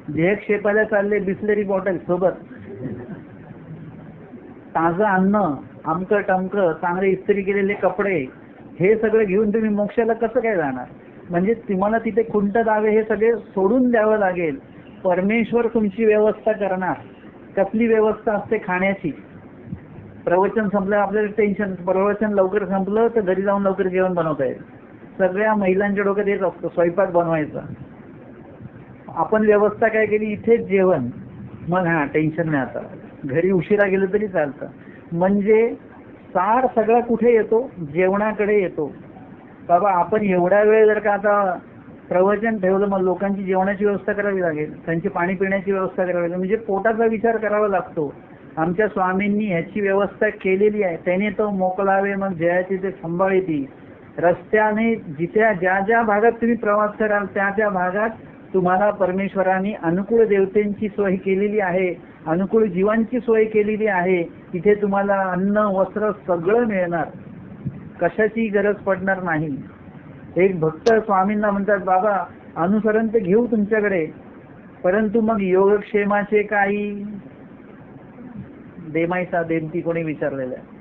ध्येयक्षेपाला चालले, बिस्लरी बॉटल सोबत, ताजं अन्न, आमकं टमकं, चांगले इस्त्री केलेले कपडे, हे सगळं घेऊन तुम्ही मोक्षाला कसं काय जाणार. म्हणजे तुम्हाला तिथे खुंट दावे हे सगळे सोडून द्यावं लागेल. परमेश्वर तुमची व्यवस्था करणार. कसली व्यवस्था असते, खाण्याची. प्रवचन संपलं आपल्याला टेन्शन, प्रवचन लवकर संपलं तर घरी जाऊन लवकर जेवण बनवता येईल. सगळ्या महिलांच्या डोक्यात येत असतं स्वयंपाक बनवायचा. आपण व्यवस्था काय केली, इथेच जेवण, मग टेन्शन नाही, आता घरी उशिरा गेलं तरी चालतं. म्हणजे सार सगळा कुठे येतो, जेवणाकडे येतो. बाबा आपण एवढा वेळ जर का आता प्रवचन ठेवलं, मग लोकांची जेवणाची व्यवस्था करावी लागेल, त्यांची पाणी पिण्याची व्यवस्था करावी लागेल, म्हणजे पोटाचा विचार करावा लागतो. आमच्या स्वामींनी ह्याची व्यवस्था केलेली आहे. त्याने तो मोकलावे मग जयाची ते सांभाळीती. रस्त्याने जिथे ज्या भागात तुम्ही प्रवास कराल त्या भागात तुम्हाला परमेश्वराने अनुकूल देवतेंची सोय केलेली आहे, अनुकूल जीवांची सोय केलेली आहे. तिथे तुम्हाला अन्न वस्त्र सगळं मिळणार, कशाची गरज पडणार नाही. एक भक्त स्वामींना म्हणतात, बाबा अनुसरण तर घेऊ तुमच्याकडे, परंतु मग योगक्षेमाचे काही देमायसा देमती कोणी विचारलेलं आहे.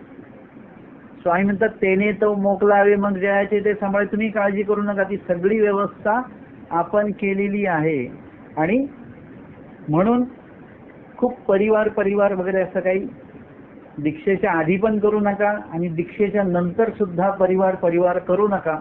स्वामी म्हणतात तेने तो मोकलावे मग जयाचे ते सांभाळे. तुम्ही काळजी करू नका, ती सगळी व्यवस्था आपण केलेली आहे. आणि म्हणून खूप परिवार वगैरे असं काही दीक्षेच्या आधी पण करू नका आणि दीक्षेच्या नंतर सुद्धा परिवार करू नका.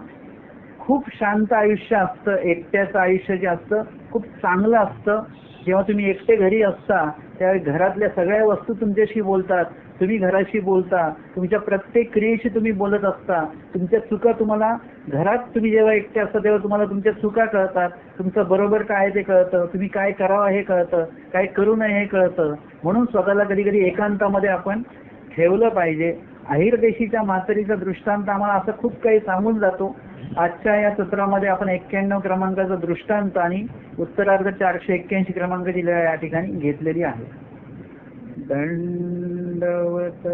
खूप शांत आयुष्य असतं, एकट्याचं आयुष्य जे असतं खूप चांगलं असतं. जेव्हा तुम्ही एकटे घरी असता त्यावेळी घरातल्या सगळ्या वस्तू तुमच्याशी बोलतात, तुम्ही घराशी बोलता, तुमच्या प्रत्येक क्रियेशी तुम्ही बोलत असता. तुमच्या चुका तुम्हाला घरात, तुम्ही जेव्हा एकटे असता तेव्हा तुम्हाला तुमच्या चुका कळतात, तुमचं बरोबर काय ते कळतं, तुम्ही काय करावं हे कळतं, काय करू नये हे कळतं. म्हणून स्वतःला कधी कधी एकांतामध्ये आपण ठेवलं पाहिजे. अहिरदेशीच्या म्हातारीचा दृष्टांत आम्हाला असं खूप काही सांगून जातो. आजच्या या सत्रामध्ये आपण 91 क्रमांकाचा दृष्टांत आणि उत्तरार्ध 481 क्रमांकाची लीळा या ठिकाणी घेतलेली आहे. दंडवत